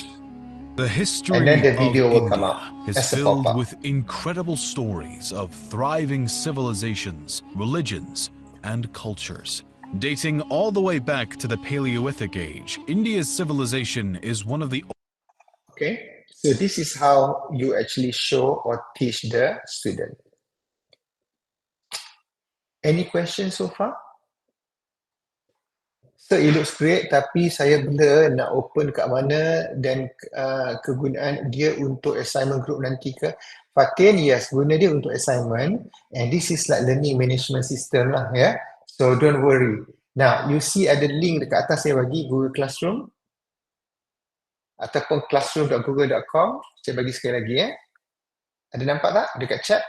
Speaker 5: The history
Speaker 1: And then the video
Speaker 5: of
Speaker 1: will come
Speaker 5: India
Speaker 1: up
Speaker 5: is
Speaker 1: as a
Speaker 5: filled
Speaker 1: pop-up.
Speaker 5: with incredible stories of thriving civilizations, religions, and cultures. Dating all the way back to the Paleolithic age, India's civilization is one of the...
Speaker 1: Okay, so this is how you actually show or teach the student. Any questions so far? So it looks great, tapi saya blur nak open kat mana dan kegunaan dia untuk assignment group nanti ke. Fatin, yes, guna dia untuk assignment, and this is like learning management system lah, ya. So don't worry. Now, you see ada link dekat atas saya bagi, Google Classroom ataupun classroom.google.com. Saya bagi sekali lagi, ya. Ada nampak tak dekat chat?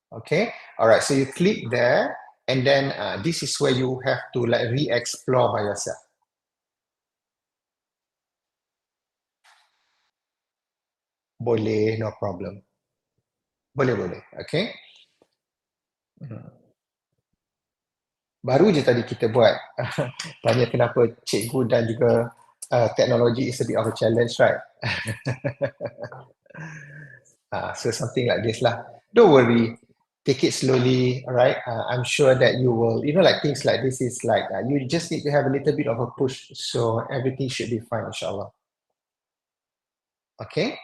Speaker 1: Okay, alright, so you click there, and then this is where you have to like re-explore by yourself. Boleh, no problem. Boleh, okay. Baru je tadi kita buat. Tanya kenapa cikgu dan juga technology is a bit of a challenge, right? So something like this lah. Don't worry. take it slowly, all right? I'm sure that you will, like things like this is like, you just need to have a little bit of a push, so everything should be fine, insyaAllah. Okay?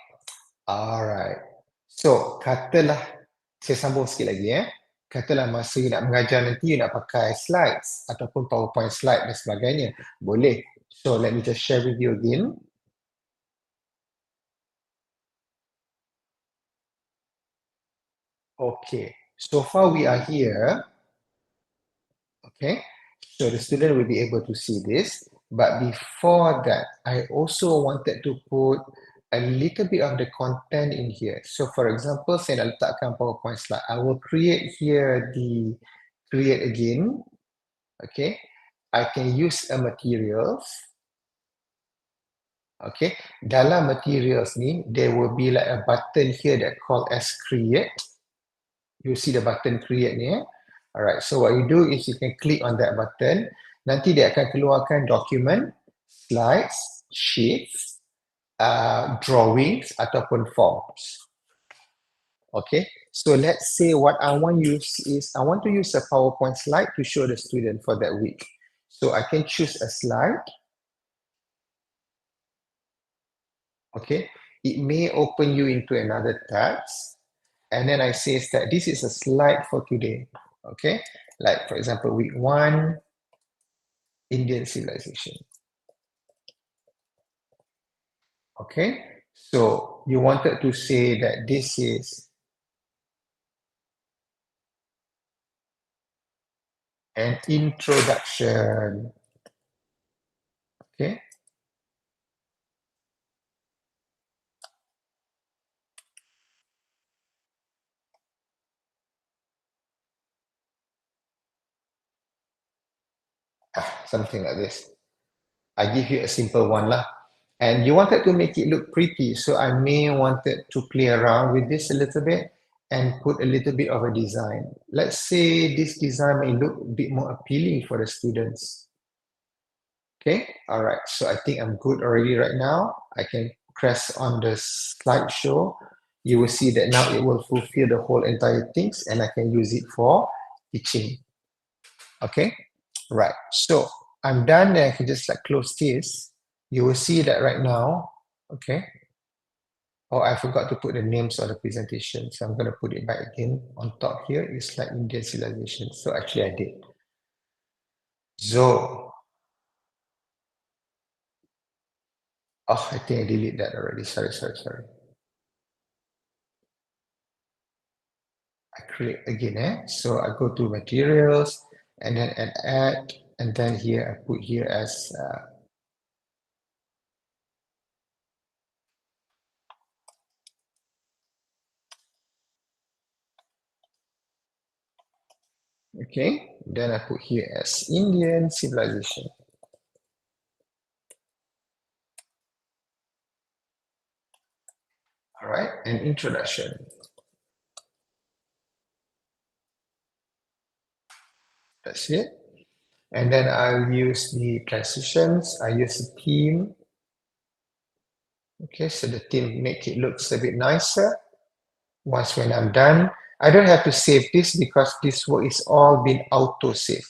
Speaker 1: Alright. So, katalah, saya sambung sikit lagi Katalah masa you nak mengajar nanti, you nak pakai slides ataupun PowerPoint slide dan sebagainya. Boleh. So, let me just share with you again. Okay. So far we are here. Okay. So the student will be able to see this. But before that, I also wanted to put a little bit of the content in here. So for example, saya nak letakkan PowerPoint slide. I will create here the create again. Okay. I can use a materials. Okay. Dalam materials ni, there will be like a button here that called as create. You see the button create ni Alright, so what you do is you can click on that button. Nanti dia akan keluarkan document, slides, sheets, drawings ataupun forms. Okay, so let's say what I want to use is, I want to use a PowerPoint slide to show the student for that week. So I can choose a slide. Okay, it may open you into another tab. And then I say that this is a slide for today. Okay, like for example, week 1, Indian civilization. Okay, so you wanted to say that this is an introduction. Okay. Something like this. I give you a simple one lah. And you wanted to make it look pretty, so I may wanted to play around with this a little bit and put a little bit of a design. Let's say this design may look a bit more appealing for the students. Okay, all right, so I think I'm good already right now. I can press on the slideshow. You will see that now it will fulfill the whole entire things and I can use it for teaching. Okay, right, so I'm done and I can just like close this. You will see that right now, okay. Oh, I forgot to put the names of the presentation. So I'm going to put it back again on top here. It's like Indian civilization. So actually I did. So, oh, I think I deleted that already. Sorry. I create again, So I go to materials and then add, and then here I put here as okay, then I put here as Indian civilization. All right, an introduction. That's it. And then I'll use the transitions. I use the theme. Okay, so the theme make it looks a bit nicer. Once when I'm done, I don't have to save this because this work is all been auto save.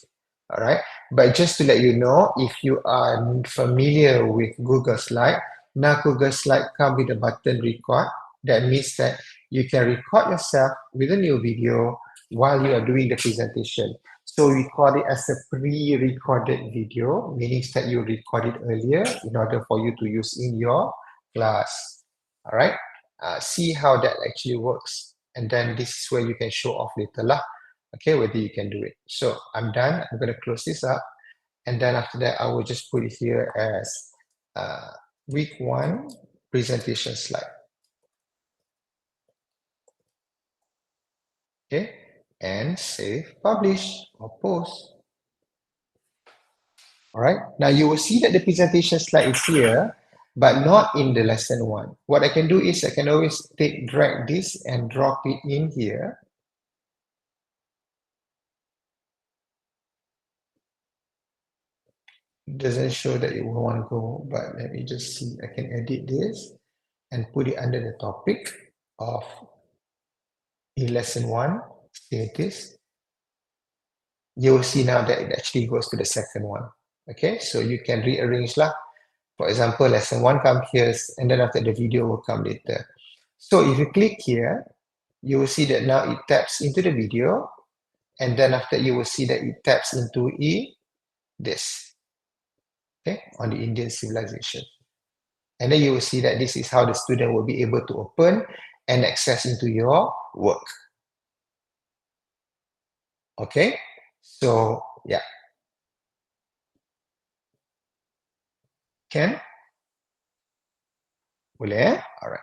Speaker 1: All right, but just to let you know, if you are familiar with Google Slide, now Google Slide come with a button record. That means that you can record yourself with a new video while you are doing the presentation. So we call it as a pre-recorded video, meaning that you record it earlier in order for you to use in your class. All right, see how that actually works. And then this is where you can show off later lah. Okay, whether you can do it. So I'm done. I'm going to close this up. And then after that, I will just put it here as week 1 presentation slide. Okay, and save, publish, or post. All right, now you will see that the presentation slide is here, but not in the lesson 1. What I can do is I can always drag this and drop it in here. It doesn't show that it will want to go, but let me just see. I can edit this and put it under the topic of in lesson 1. save this. You will see now that it actually goes to the second one. Okay, so you can rearrange lah. For example, lesson 1 come here, and then after the video will come later. So if you click here, you will see that now it taps into the video, and then after you will see that it taps into this, okay, on the Indian civilization. And then you will see that this is how the student will be able to open and access into your work. Okay, so yeah. Can? Boleh? Alright.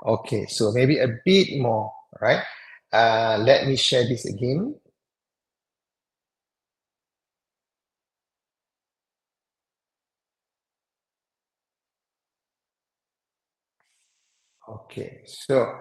Speaker 1: Okay, so maybe a bit more, right? Let me share this again. Okay, so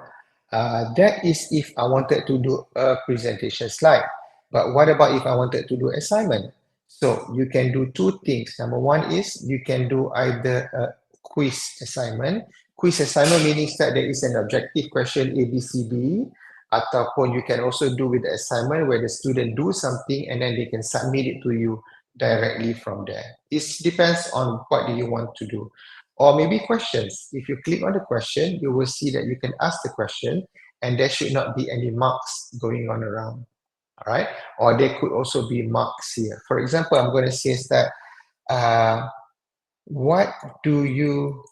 Speaker 1: that is if I wanted to do a presentation slide. But what about if I wanted to do assignment? So you can do two things. Number one is you can do either a quiz assignment. Quiz assignment meaning that there is an objective question A, B, C, D. Ataupun you can also do with the assignment where the student do something and then they can submit it to you directly from there. It depends on what do you want to do. Or maybe questions. If you click on the question, you will see that you can ask the question and there should not be any marks going on around. All right. Or there could also be marks here. For example, I'm going to say that, what do you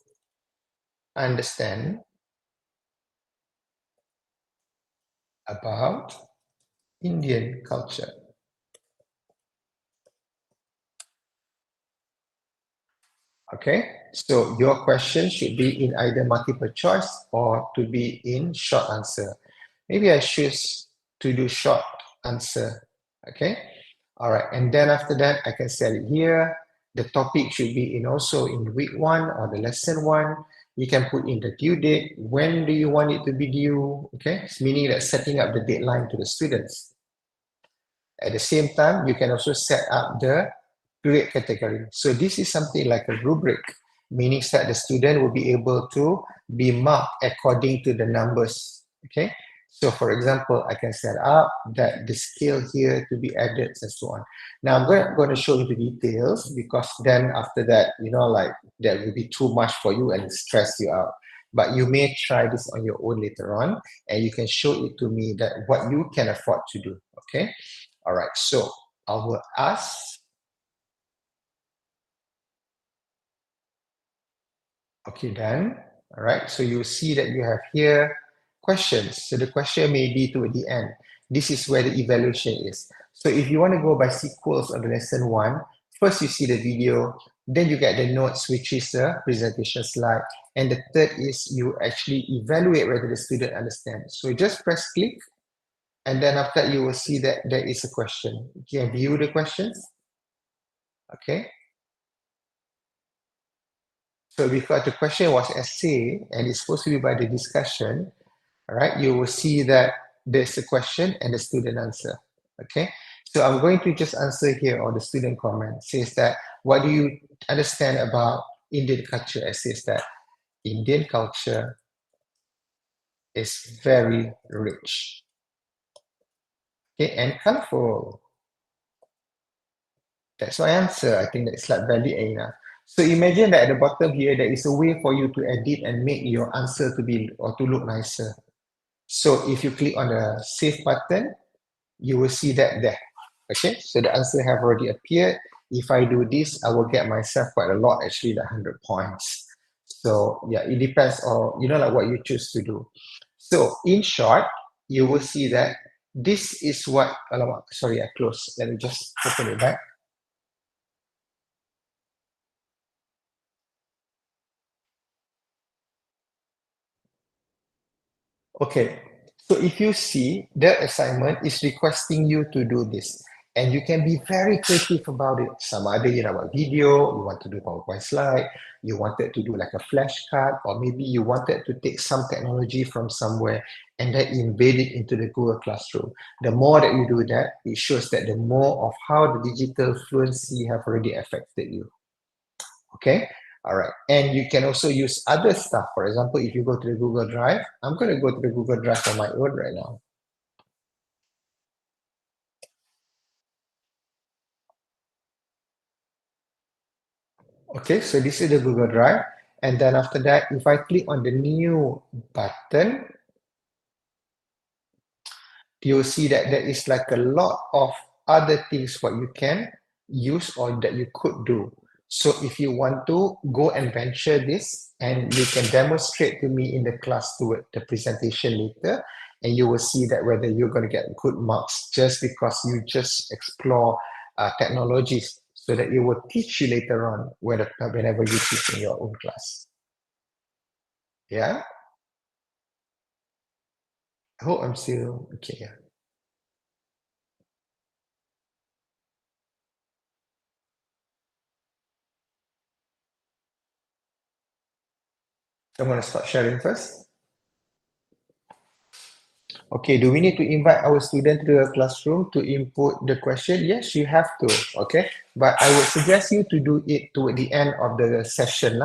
Speaker 1: understand about Indian culture? Okay, so your question should be in either multiple choice or to be in short answer. Maybe I choose to do short answer. Okay, all right, and then after that I can set it here. The topic should be in also in week 1 or the lesson 1. You can put in the due date. When do you want it to be due? Okay, it's meaning that setting up the deadline to the students. At the same time, you can also set up the grade category. So this is something like a rubric, meaning that the student will be able to be marked according to the numbers. Okay, so for example, I can set up that the scale here to be added and so on. Now I'm going to show you the details because then after that, you know, like that will be too much for you and stress you out. But you may try this on your own later on and you can show it to me that what you can afford to do. Okay, all right, so I will ask. Okay, done. All right, so you see that you have here questions. So the question may be to the end. This is where the evaluation is. So if you want to go by sequels of the lesson 1, first you see the video, then you get the notes, which is the presentation slide. And the third is you actually evaluate whether the student understands. So just press click, and then after that you will see that there is a question. You can view the questions. Okay. So because the question was essay and it's supposed to be by the discussion, all right, you will see that there's a question and the student answer. Okay, so I'm going to just answer here on the student comment. Says that, what do you understand about Indian culture? It says that Indian culture is very rich, okay, and colorful. That's my answer. I think that's like valid enough. So imagine that at the bottom here, there is a way for you to edit and make your answer to be or to look nicer. So if you click on the save button, you will see that there. Okay, so the answer have already appeared. If I do this, I will get myself quite a lot, actually, the 100 points. So yeah, it depends on, you know, like what you choose to do. So in short, you will see that this is what, sorry, I closed. Let me just open it back. Okay, so if you see, the assignment is requesting you to do this. And you can be very creative about it. Some other, you know, a video, you want to do PowerPoint slide, you wanted to do like a flashcard, or maybe you wanted to take some technology from somewhere and then embed it into the Google Classroom. The more that you do that, it shows that the more of how the digital fluency have already affected you. Okay, All right. And you can also use other stuff. For example, if you go to the Google Drive, I'm going to go to the Google Drive on my own right now. Okay, so this is the Google Drive. And then after that, if I click on the new button, you'll see that there is like a lot of other things what you can use or that you could do. So if you want to go and venture this, and you can demonstrate to me in the class toward the presentation later, and you will see that whether you're going to get good marks just because you just explore technologies, so that it will teach you later on whenever you teach in your own class. Yeah. I hope I'm still okay. Yeah. I'm going to start sharing first. Okay, do we need to invite our student to the classroom to input the question? Yes, you have to, okay? But I would suggest you to do it toward the end of the session.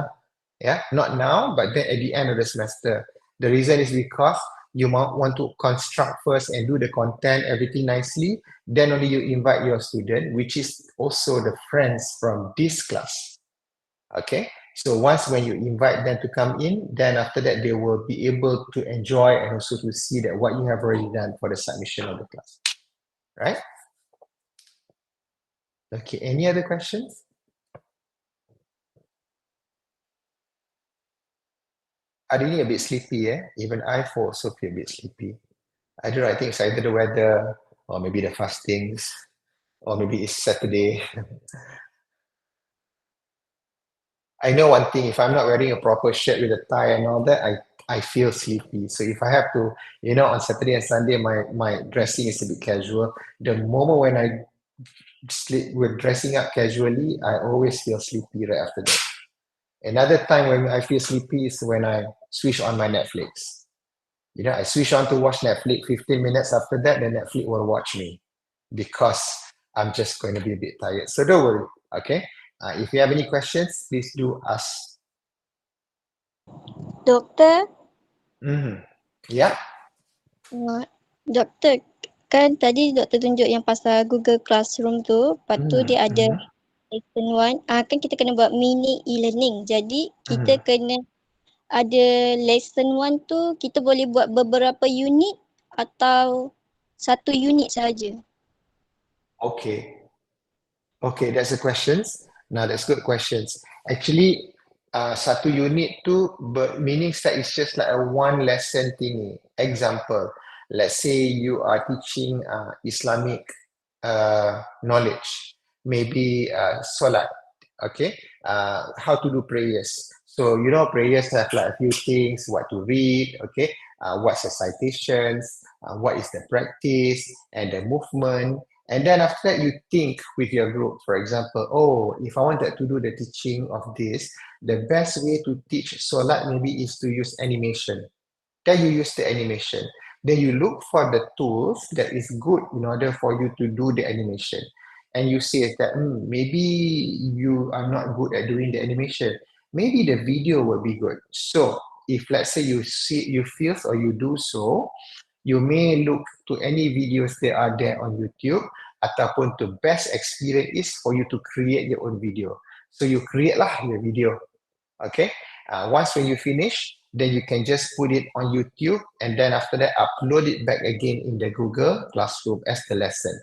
Speaker 1: Yeah, not now, but then at the end of the semester. The reason is because you might want to construct first and do the content, everything nicely. Then only you invite your student, which is also the friends from this class. Okay? So once when you invite them to come in, then after that they will be able to enjoy and also to see that what you have already done for the submission of the class. Right? Okay, any other questions? Hari ni a bit sleepy, Even I also feel a bit sleepy. I don't know, I think it's either the weather or maybe the fastings or maybe it's Saturday. I know one thing, if I'm not wearing a proper shirt with a tie and all that, I feel sleepy. So if I have to, on Saturday and Sunday, my dressing is a bit casual. The moment when I sleep with dressing up casually, I always feel sleepy right after that. Another time when I feel sleepy is when I switch on my Netflix. I switch on to watch Netflix, 15 minutes after that, then Netflix will watch me because I'm just going to be a bit tired. So don't worry, okay? If you have any questions, please do ask.
Speaker 4: Doktor,
Speaker 1: Yeah.
Speaker 4: doktor, kan tadi doktor tunjuk yang pasal Google Classroom tu, lepas tu dia ada lesson 1, kan kita kena buat mini e-learning. Jadi kita kena ada lesson 1 tu kita boleh buat beberapa unit atau satu unit saja.
Speaker 1: Okay. Okay, that's the questions. Now that's good questions. Actually, satu unit tu meaning that it's just like a one lesson thingy. Example, let's say you are teaching Islamic knowledge, maybe solat, okay? How to do prayers. So, prayers have like a few things, what to read, okay? What's the citations, what is the practice, and the movement. And then after that, you think with your group, for example, if I wanted to do the teaching of this, the best way to teach solat maybe is to use animation. Then you use the animation. Then you look for the tools that is good in order for you to do the animation. And you say that maybe you are not good at doing the animation. Maybe the video will be good. So if let's say you feel or you do so, you may look to any videos that are there on YouTube, ataupun the best experience is for you to create your own video. So you create lah your video. Okay. Once when you finish, then you can just put it on YouTube and then after that upload it back again in the Google Classroom as the lesson.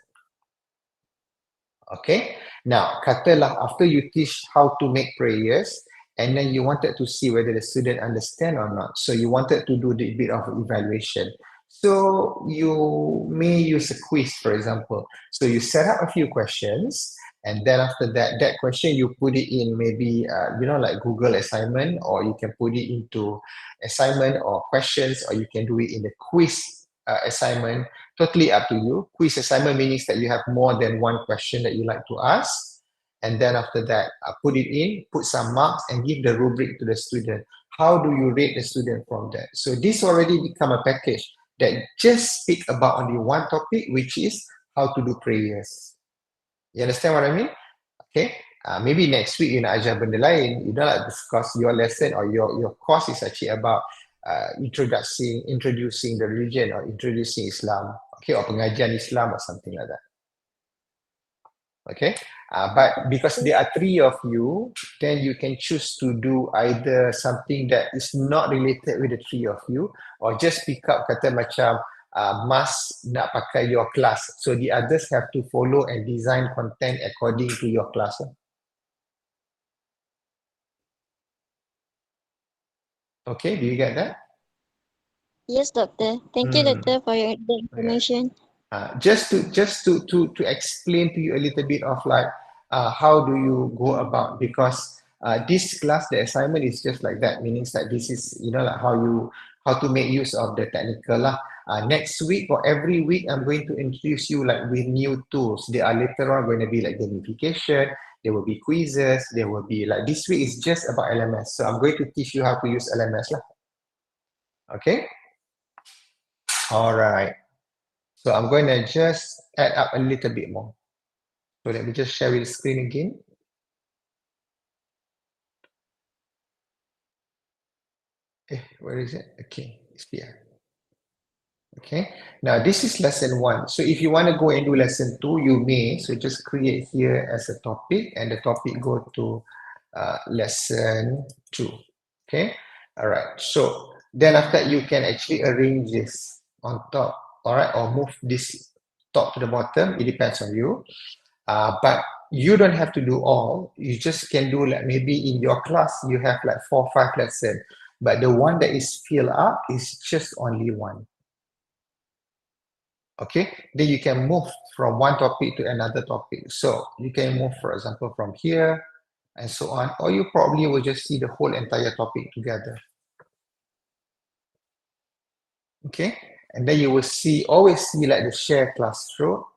Speaker 1: Okay. Now, katalah after you teach how to make prayers, and then you wanted to see whether the student understand or not. So you wanted to do the bit of evaluation. So you may use a quiz, for example. So you set up a few questions, and then after that question, you put it in maybe, like Google assignment, or you can put it into assignment or questions, or you can do it in the quiz assignment. Totally up to you. Quiz assignment means that you have more than one question that you like to ask. And then after that, put it in, put some marks, and give the rubric to the student. How do you rate the student from that? So this already become a package that just speak about only one topic, which is how to do prayers. You understand what I mean? Okay. Maybe next week you nak ajar benda lain, you know, like because your lesson or your course is actually about introducing the religion or introducing Islam, okay, or pengajian Islam or something like that. Okay, but because there are 3 of you, then you can choose to do either something that is not related with the 3 of you, or just pick up kata macam must nak pakai your class, so the others have to follow and design content according to your class. Okay, do you get that?
Speaker 4: Yes, doctor. Thank you, doctor, for the information.
Speaker 1: Just to explain to you a little bit of like how do you go about, because this class, the assignment is just like that, meaning that this is, you know, like how to make use of the technical lah. Next week or every week I'm going to introduce you like with new tools. They are later on going to be like gamification, there will be quizzes, there will be like, this week is just about LMS, so I'm going to teach you how to use LMS lah. Okay, all right. So I'm going to just add up a little bit more. So let me just share with the screen again. Where is it? Okay, it's here. Okay, now this is lesson 1. So if you want to go and do lesson 2, you may. So just create here as a topic, and the topic go to lesson 2. Okay, all right. So then after that, you can actually arrange this on top, all right, or move this top to the bottom. It depends on you. But you don't have to do all. You just can do like maybe in your class you have like 4 or 5 lessons, but the one that is filled up is just only 1. Okay, then you can move from one topic to another topic. So you can move, for example, from here and so on, or you probably will just see the whole entire topic together. Okay, and then you will see, always see like the share class stroke,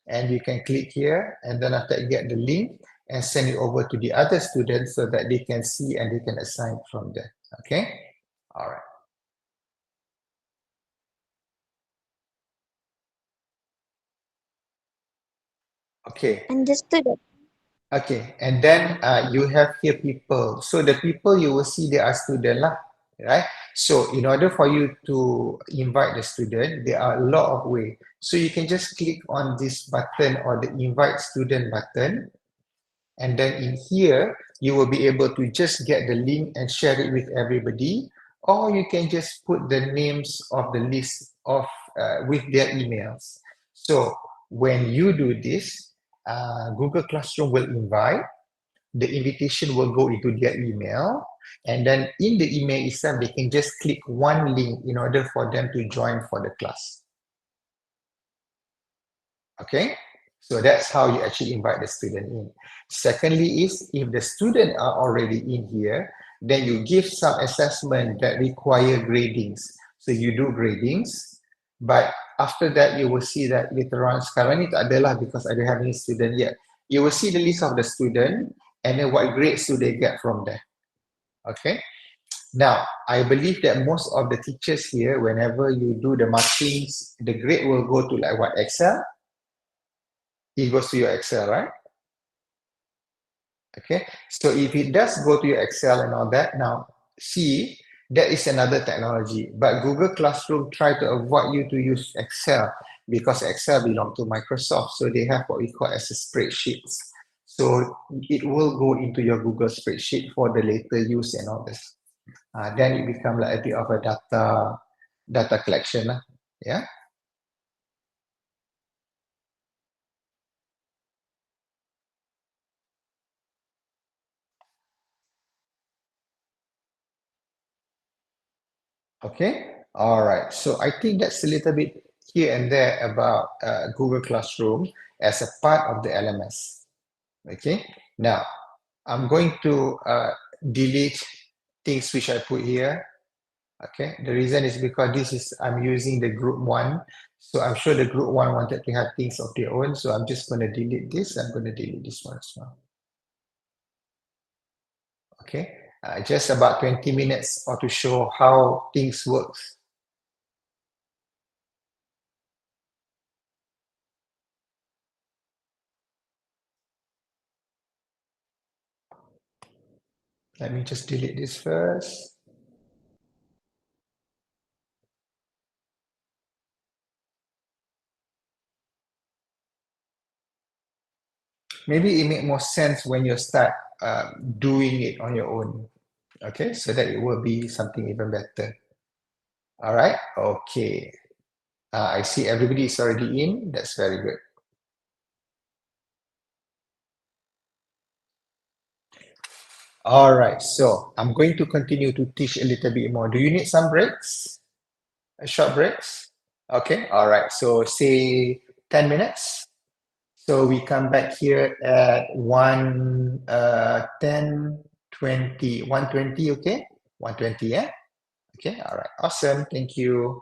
Speaker 1: and you can click here, and then after that get the link and send it over to the other students so that they can see and they can assign from there. Okay, all right. Okay.
Speaker 4: Understood.
Speaker 1: Okay, and then you have here people. So the people you will see, they are student lah, right? So in order for you to invite the student, there are a lot of ways. So you can just click on this button or the invite student button, and then in here you will be able to just get the link and share it with everybody, or you can just put the names of the list of with their emails. So when you do this, Google Classroom will invite, the invitation will go into their email, and then in the email itself, they can just click one link in order for them to join for the class. Okay, so that's how you actually invite the student in. Secondly is, if the student are already in here, then you give some assessment that require gradings. So you do gradings, but after that, you will see that later on, sekarang ni tak adalah because I don't have any student yet. You will see the list of the student and then what grades do they get from there. Okay. Now, I believe that most of the teachers here, whenever you do the markings, the grade will go to like what, Excel? It goes to your Excel, right? Okay. So if it does go to your Excel and all that, now see, that is another technology. But Google Classroom try to avoid you to use Excel because Excel belong to Microsoft. So they have what we call as a spreadsheets. So it will go into your Google spreadsheet for the later use and all this. Then it become like a bit of a data collection. Yeah. Okay, all right. So I think that's a little bit here and there about Google Classroom as a part of the LMS. Okay, now I'm going to delete things which I put here. Okay, the reason is because this is, I'm using the group 1. So I'm sure the group 1 wanted to have things of their own. So I'm just going to delete this. I'm going to delete this one as well. Okay, just about 20 minutes or to show how things works. Let me just delete this first. Maybe it make more sense when you start doing it on your own. Okay, so that it will be something even better. All right, okay. I see everybody is already in. That's very good. All right, so I'm going to continue to teach a little bit more. Do you need some breaks? Short breaks? Okay, all right. So say 10 minutes. So we come back here at 10, 20, 120, okay? 120, yeah? Okay, all right. Awesome. Thank you.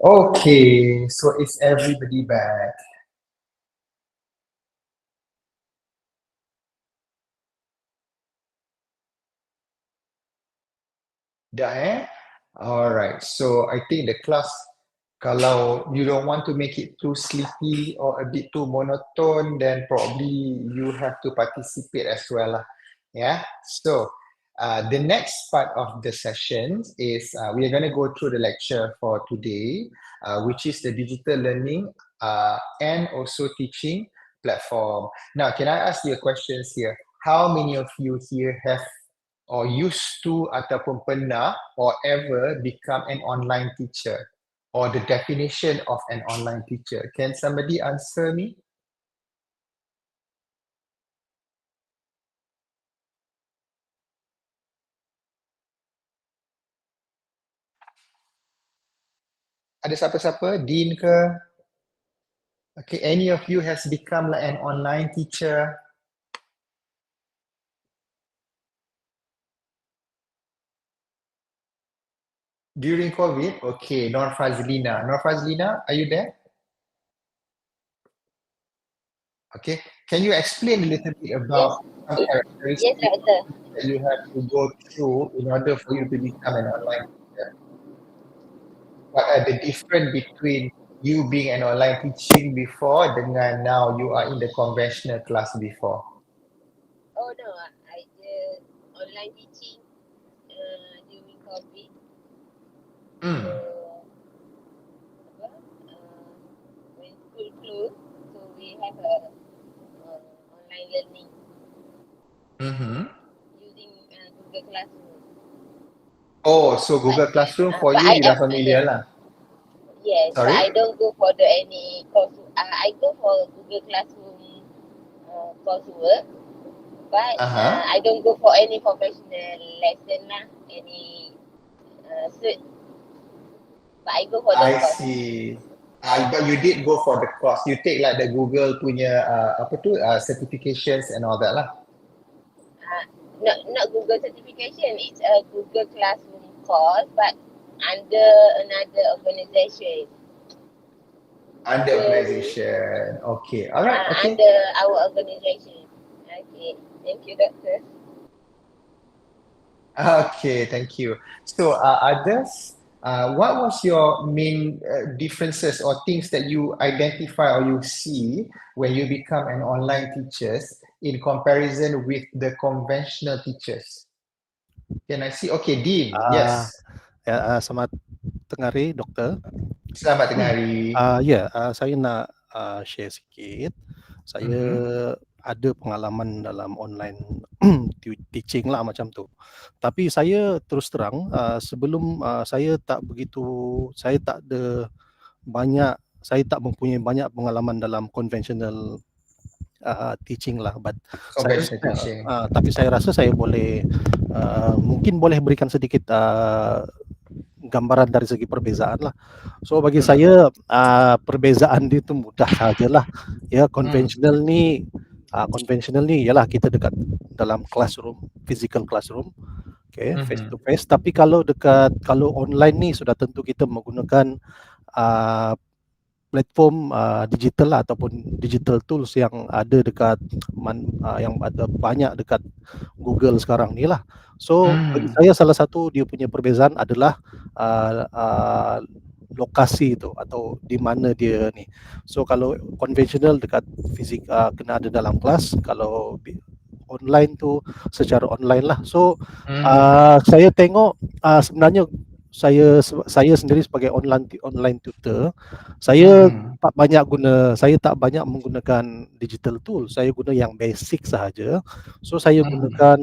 Speaker 1: Okay, so is everybody back? Dah Alright, so I think the class, kalau you don't want to make it too sleepy or a bit too monotone, then probably you have to participate as well lah. Yeah, so the next part of the session is we are going to go through the lecture for today, which is the digital learning and also teaching platform. Now, can I ask you a question here? How many of you here have or used to ataupun pernah or ever become an online teacher, or the definition of an online teacher? Can somebody answer me? Ada siapa-siapa? Dean ke? Okay, any of you has become like an online teacher? During COVID? Okay, Nur Fazlina. Nur Fazlina, are you there? Okay, can you explain a little bit about some characteristics
Speaker 4: Yes, Doctor.
Speaker 1: that you have to go through in order for you to become an online teacher? What are the difference between you being an online teaching before dengan now you are in the conventional class before?
Speaker 6: Oh no, I just online teaching during COVID.
Speaker 1: Hmm.
Speaker 6: So when school closed, so we have a online learning
Speaker 1: Mm-hmm.
Speaker 6: using Google Classroom.
Speaker 1: Oh, so Google Classroom for
Speaker 6: but
Speaker 1: you, you dah
Speaker 6: yes,
Speaker 1: familiar lah.
Speaker 6: Yes, but
Speaker 1: Sorry?
Speaker 6: I don't go for any course. I go for Google Classroom coursework, but I don't go for any professional lesson lah, any cert. But I go for the
Speaker 1: I
Speaker 6: course.
Speaker 1: see. But you did go for the course. You take like the Google punya apa tu certifications and all that lah.
Speaker 6: Not Google certification. It's a Google Classroom course, but under another organization.
Speaker 1: Under organization. Okay. Alright. Okay.
Speaker 6: Under our organization. Okay. Thank you, Doctor.
Speaker 1: Okay. Thank you. So, others, what was your main differences or things that you identify or you see when you become an online teachers in comparison with the conventional teachers? Can I see? Okay, Dean. Yes.
Speaker 7: Selamat tengah hari, Doktor.
Speaker 1: Selamat tengah hari.
Speaker 7: Saya nak share sikit. Saya ada pengalaman dalam online teaching lah macam tu. Tapi saya terus terang sebelum saya tak mempunyai banyak pengalaman dalam conventional teaching lah, but tapi saya rasa saya boleh mungkin boleh berikan sedikit gambaran dari segi perbezaan lah. So bagi saya perbezaan dia tu mudah sajalah. Ya, konvensional ni ialah kita dekat dalam classroom, physical classroom, okay, face to face. Tapi kalau online ni sudah tentu kita menggunakan platform digital lah, ataupun digital tools yang ada dekat yang ada banyak dekat Google sekarang ni lah. So bagi saya salah satu dia punya perbezaan adalah lokasi tu atau di mana dia ni. So kalau konvensional dekat fisik kena ada dalam kelas, kalau online tu secara online lah. So saya tengok sebenarnya saya sendiri sebagai online tutor, saya tak banyak menggunakan digital tool. Saya guna yang basic sahaja. So saya gunakan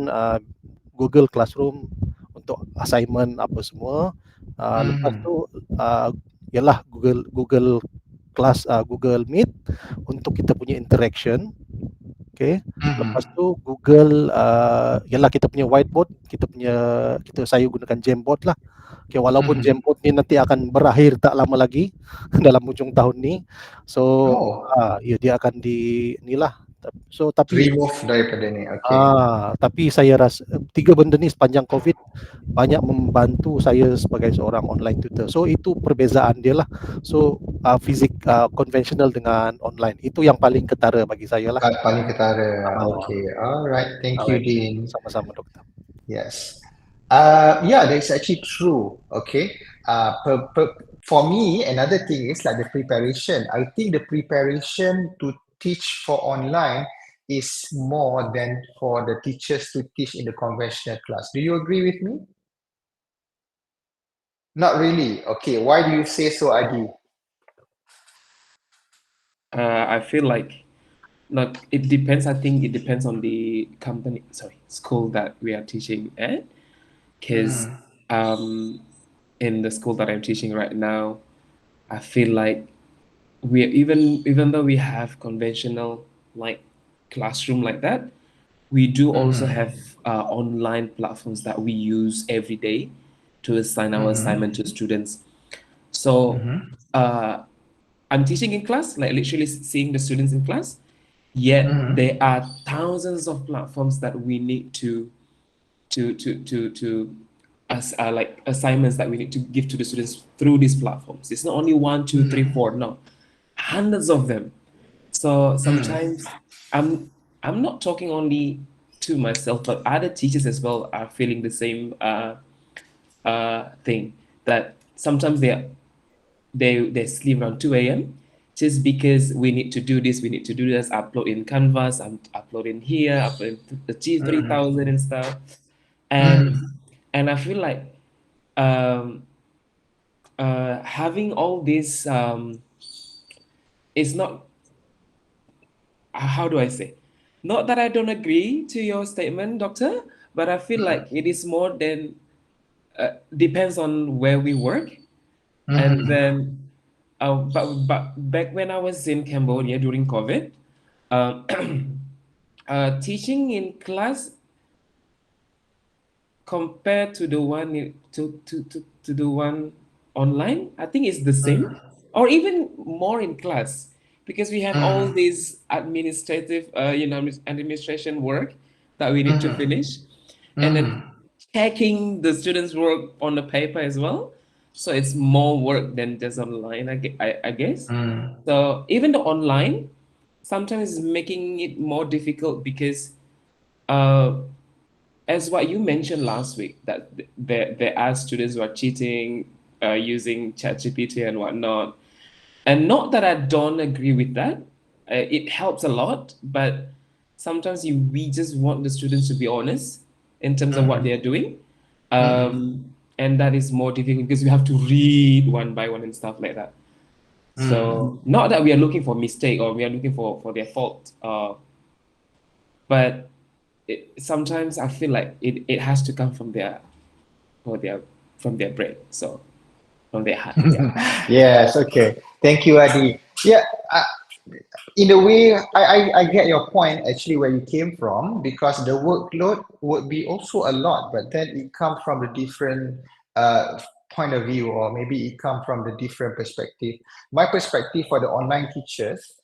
Speaker 7: Google Classroom untuk assignment apa semua. Lepas tu ialah Google Class, Google Meet untuk kita punya interaction. Okay. Lepas tu Google ialah kita punya whiteboard, saya gunakan Jamboard lah. Okay, walaupun Jamboard ni nanti akan berakhir tak lama lagi dalam hujung tahun ni. So dia akan So tapi
Speaker 1: Remove daripada ni. Okay.
Speaker 7: tapi saya rasa tiga benda ni sepanjang COVID banyak membantu saya sebagai seorang online tutor. So itu perbezaan dia lah. So konvensional dengan online itu yang paling ketara bagi saya lah.
Speaker 1: Paling ketara. Okay. Alright. Thank you, Dean.
Speaker 7: Sama-sama, Doktor.
Speaker 1: Yes. Yeah, that's actually true. Okay. For me, another thing is like the preparation. I think the preparation to teach for online is more than for the teachers to teach in the conventional class. Do you agree with me? Not really. Okay. Why do you say so, Adi?
Speaker 2: I feel like it depends. I think it depends on the school that we are teaching at. Because in the school that I'm teaching right now, I feel like we even though we have conventional like classroom like that, we do also have online platforms that we use every day to assign our assignment to students. So I'm teaching in class, like literally seeing the students in class, yet there are thousands of platforms that we need to like assignments that we need to give to the students through these platforms. It's not only 1, 2, 3, 4, no, hundreds of them. So sometimes I'm not talking only to myself, but other teachers as well are feeling the same thing, that sometimes they sleep around 2 a.m. just because we need to do this, upload in Canvas, upload in here, upload in the G3000 and stuff. And I feel like having all this is not, how do I say? Not that I don't agree to your statement, Doctor, but I feel like it is more than depends on where we work. And then, but back when I was in Cambodia during COVID, teaching in class compared to the one to the one online, I think it's the same, or even more in class, because we have all these administrative, administration work that we need to finish, and then checking the students' work on the paper as well. So it's more work than just online, I guess. So even the online sometimes is making it more difficult because as what you mentioned last week, that there are students who are cheating using ChatGPT and whatnot. And not that I don't agree with that. It helps a lot, but sometimes we just want the students to be honest in terms of what they're doing. And that is more difficult because we have to read one by one and stuff like that. So not that we are looking for mistake or we are looking for their fault, but sometimes I feel like it has to come from their brain, so from their heart. Yeah.
Speaker 1: Yes, okay. Thank you, Adi. Yeah, in a way, I get your point actually where you came from, because the workload would be also a lot, but then it comes from a different point of view, or maybe it comes from the different perspective. My perspective for the online teachers,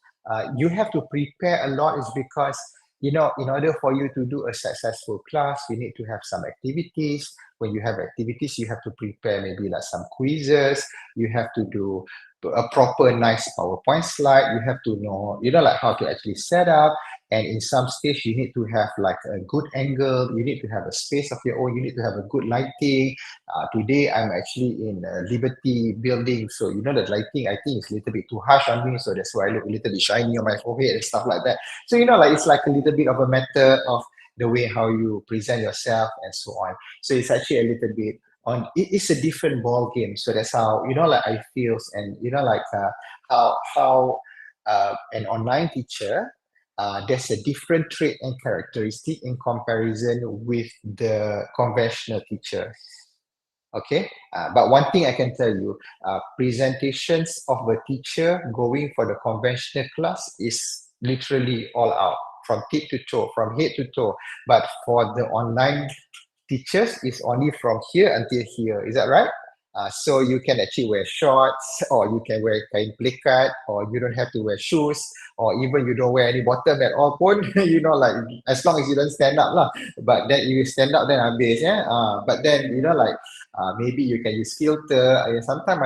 Speaker 1: you have to prepare a lot, is because in order for you to do a successful class, you need to have some activities. When you have activities, you have to prepare maybe like some quizzes. You have to do a proper, nice PowerPoint slide. You have to know, like how to actually set up. And in some stage, you need to have like a good angle. You need to have a space of your own. You need to have a good lighting. Today, I'm actually in Liberty building. So, the lighting, I think, is a little bit too harsh on me. So that's why I look a little bit shiny on my forehead and stuff like that. So, it's like a little bit of a matter of the way how you present yourself and so on. So it's actually a little bit it's a different ball game. So that's how, I feel, and, how an online teacher, there's a different trait and characteristic in comparison with the conventional teacher. Okay, but one thing I can tell you, presentations of a teacher going for the conventional class is literally all out, from tip to toe, from head to toe. But for the online teachers, it's only from here until here. Is that right? So you can actually wear shorts, or you can wear kain pelikat, or you don't have to wear shoes, or even you don't wear any bottom at all pun, you know, like as long as you don't stand up lah. But then you stand up then habis, yeah. But then you know like maybe you can use filter. Sometimes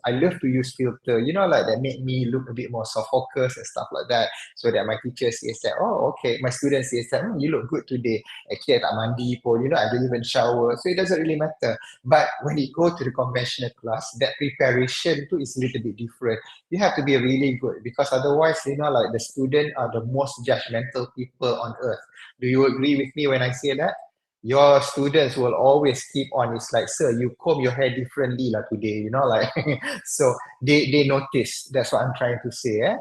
Speaker 1: I love to use filter, you know, like that make me look a bit more soft focus and stuff like that, so that my teacher says that, oh okay, my student says that, you look good today. Actually I tak mandi pun, you know, I don't even shower, so it doesn't really matter. But when you go to the conventional class, that preparation too is a little bit different. You have to be really good, because otherwise, you know, like the student are the most judgmental people on earth. Do you agree with me when I say that? Your students will always keep on. It's like, sir, you comb your hair differently lah today, you know, like so they notice. That's what I'm trying to say.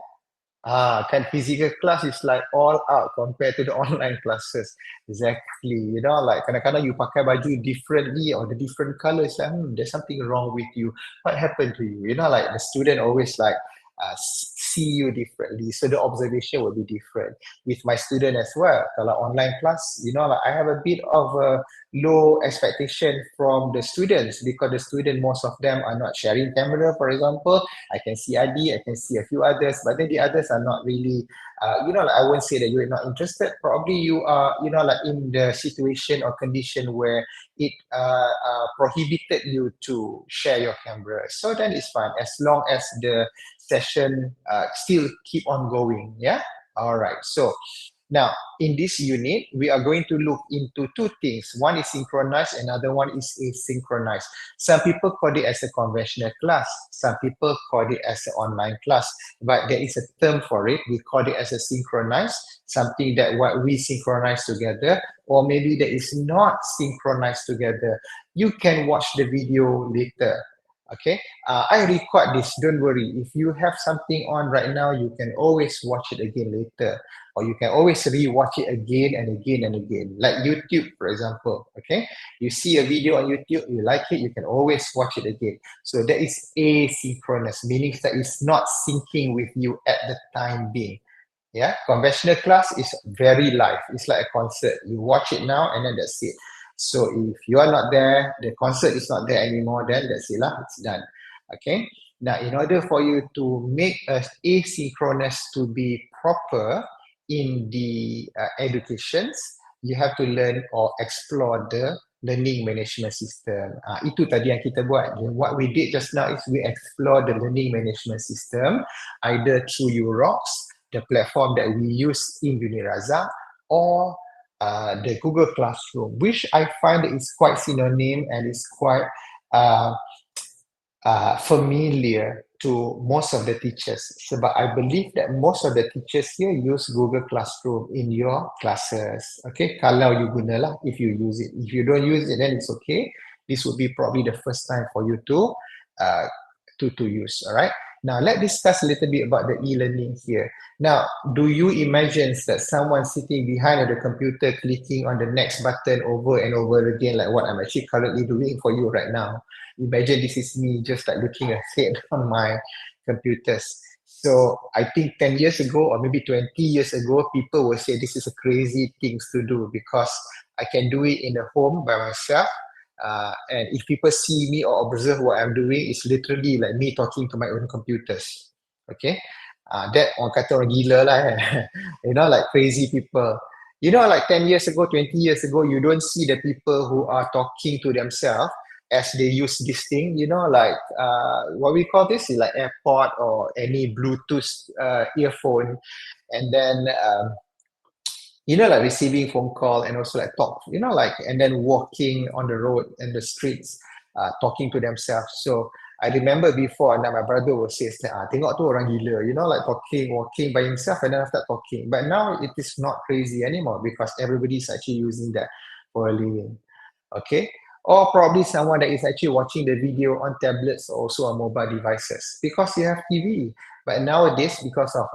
Speaker 1: Kan physical class is like all out compared to the online classes. Exactly. You know, like kadang-kadang you pakai baju differently or the different colors, like, there's something wrong with you. What happened to you? You know, like the student always like see you differently. So the observation will be different. With my student as well, kalau online class, you know, like I have a bit of a low expectation from the students, because the student, most of them are not sharing camera, for example. I can see Adi, I can see a few others, but then the others are not really, you know, like I won't say that you're not interested. Probably you are, you know, like in the situation or condition where it prohibited you to share your camera. So then it's fine, as long as the session still keep on going. Yeah. All right. So now, in this unit, we are going to look into two things. One is synchronized, another one is asynchronized. Some people call it as a conventional class. Some people call it as an online class. But there is a term for it. We call it as a synchronized, something that what we synchronize together, or maybe that is not synchronized together. You can watch the video later. Okay, I record this, don't worry. If you have something on right now, you can always watch it again later, or you can always re-watch it again and again and again, like YouTube, for example. Okay, you see a video on YouTube, you like it, you can always watch it again. So that is asynchronous, meaning that it's not syncing with you at the time being. Yeah, conventional class is very live. It's like a concert. You watch it now and then that's it. So if you are not there, the concert is not there anymore, then that's it lah, it's done. Okay. Now, in order for you to make asynchronous to be proper in the educations, you have to learn or explore the learning management system. Itu tadi yang kita buat. What we did just now is we explore the learning management system, either through UROX, the platform that we use in Unirazak, or the Google Classroom, which I find is quite synonym and is quite familiar to most of the teachers. Sebab I believe that most of the teachers here use Google Classroom in your classes. Okay, kalau you guna lah, if you use it. If you don't use it, then it's okay. This would be probably the first time for you to use. All right. Now, let's discuss a little bit about the e-learning here. Now, do you imagine that someone sitting behind the computer clicking on the next button over and over again, like what I'm actually currently doing for you right now? Imagine this is me just like looking ahead on my computers. So I think 10 years ago or maybe 20 years ago, people will say this is a crazy things to do, because I can do it in the home by myself. And if people see me or observe what I'm doing, it's literally like me talking to my own computers. Okay, that orang kata orang gila lah, you know, like crazy people. You know, like 10 years ago, 20 years ago, you don't see the people who are talking to themselves as they use this thing, you know, like what we call this is like AirPod or any Bluetooth earphone, and then you know, like receiving phone call and also like talk, you know, like, and then walking on the road and the streets, talking to themselves. So I remember before, now my brother will say, tengok tu orang gila, you know, like walking by himself and then after talking. But now it is not crazy anymore, because everybody is actually using that for a living. Okay. Or probably someone that is actually watching the video on tablets or also on mobile devices, because you have TV. But nowadays, because of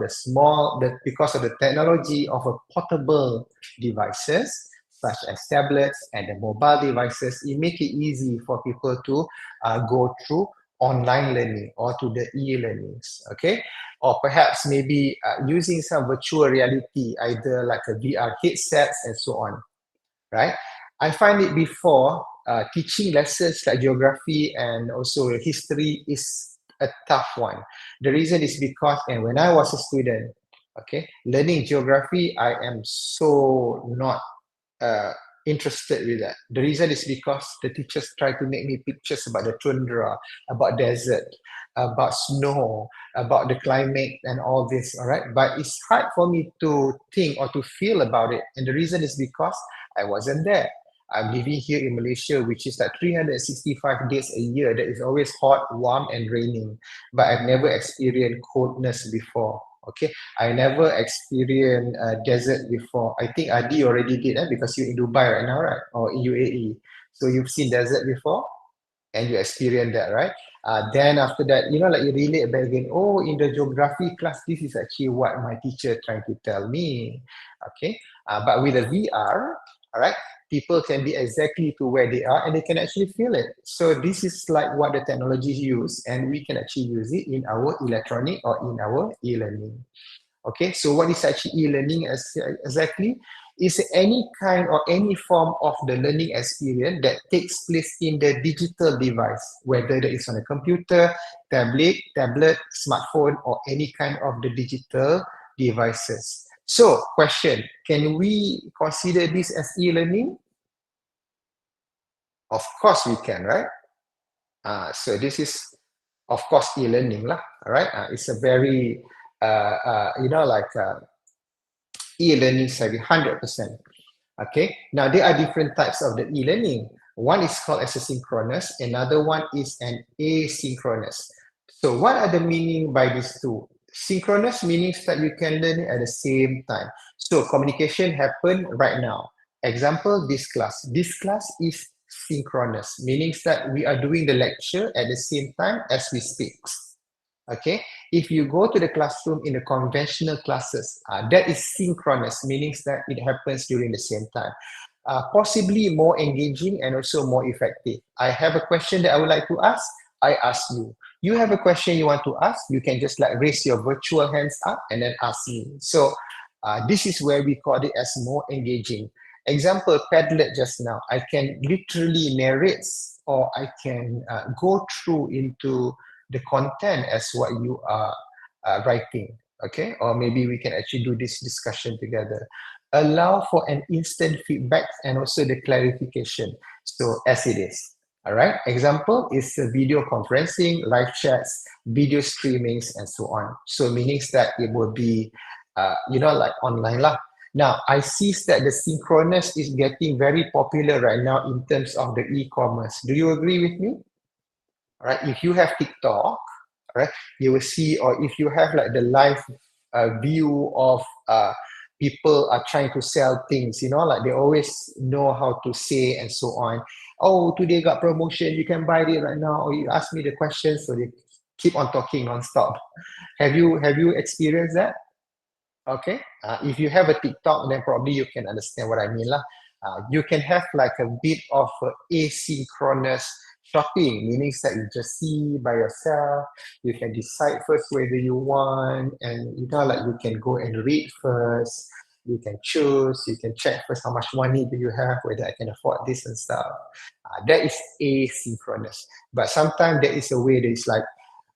Speaker 1: because of the technology of a portable devices, such as tablets and the mobile devices, it makes it easy for people to go through online learning or to the e-learnings, okay? Or perhaps maybe using some virtual reality, either like a VR headsets and so on, right? I find it before, teaching lessons like geography and also history is a tough one. The reason is because when I was a student, Okay, learning geography, I am so not interested with that. The reason is because the teachers try to make me pictures about the tundra, about desert, about snow, about the climate and all this, all right? But it's hard for me to think or to feel about it. And the reason is because I wasn't there. I'm living here in Malaysia, which is like 365 days a year. That is always hot, warm, and raining. But I've never experienced coldness before. Okay, I never experienced desert before. I think Adi already did, because you're in Dubai right now, right? Or in UAE. So you've seen desert before and you experienced that, right? Then after that, you know, like you relate back again, oh, in the geography class, this is actually what my teacher trying to tell me. Okay, but with a VR, all right, people can be exactly to where they are and they can actually feel it. So this is like what the technology use, and we can actually use it in our electronic or in our e-learning. Okay, so what is actually e-learning exactly? Is any kind or any form of the learning experience that takes place in the digital device, whether it is on a computer, tablet, smartphone, or any kind of the digital devices. So, question, can we consider this as e-learning? Of course we can, right? So this is, of course, e-learning lah, all right? It's a very, you know, like e-learning savvy, 100%. Okay, now there are different types of the e-learning. One is called as a synchronous, another one is an asynchronous. So what are the meaning by these two? Synchronous means that you can learn it at the same time. So communication happen right now. Example, this class. This class is synchronous, meaning that we are doing the lecture at the same time as we speak. Okay, if you go to the classroom in the conventional classes, that is synchronous, meaning that it happens during the same time. Possibly more engaging and also more effective. I have a question that I would like to ask. I ask you. You have a question you want to ask, you can just like raise your virtual hands up and then ask me. So this is where we call it as more engaging. Example, Padlet just now. I can literally narrate, or I can go through into the content as what you are writing, okay? Or maybe we can actually do this discussion together. Allow for an instant feedback and also the clarification. So as it is, all right? Example is video conferencing, live chats, video streamings, and so on. So meaning that it will be, you know, like online lah. Now, I see that the synchronous is getting very popular right now in terms of the e-commerce. Do you agree with me? Right, if you have TikTok, right, you will see, or if you have like the live view of people are trying to sell things, you know, like they always know how to say and so on. Oh, today got promotion, you can buy it right now, or you ask me the question, so they keep on talking non-stop. Have you experienced that? Okay, if you have a TikTok, then probably you can understand what I mean lah. You can have like a bit of asynchronous shopping, meaning that you just see by yourself, you can decide first whether you want, and you know, like you can go and read first, you can choose, you can check first how much money do you have, whether I can afford this and stuff. That is asynchronous. But sometimes there is a way that is like,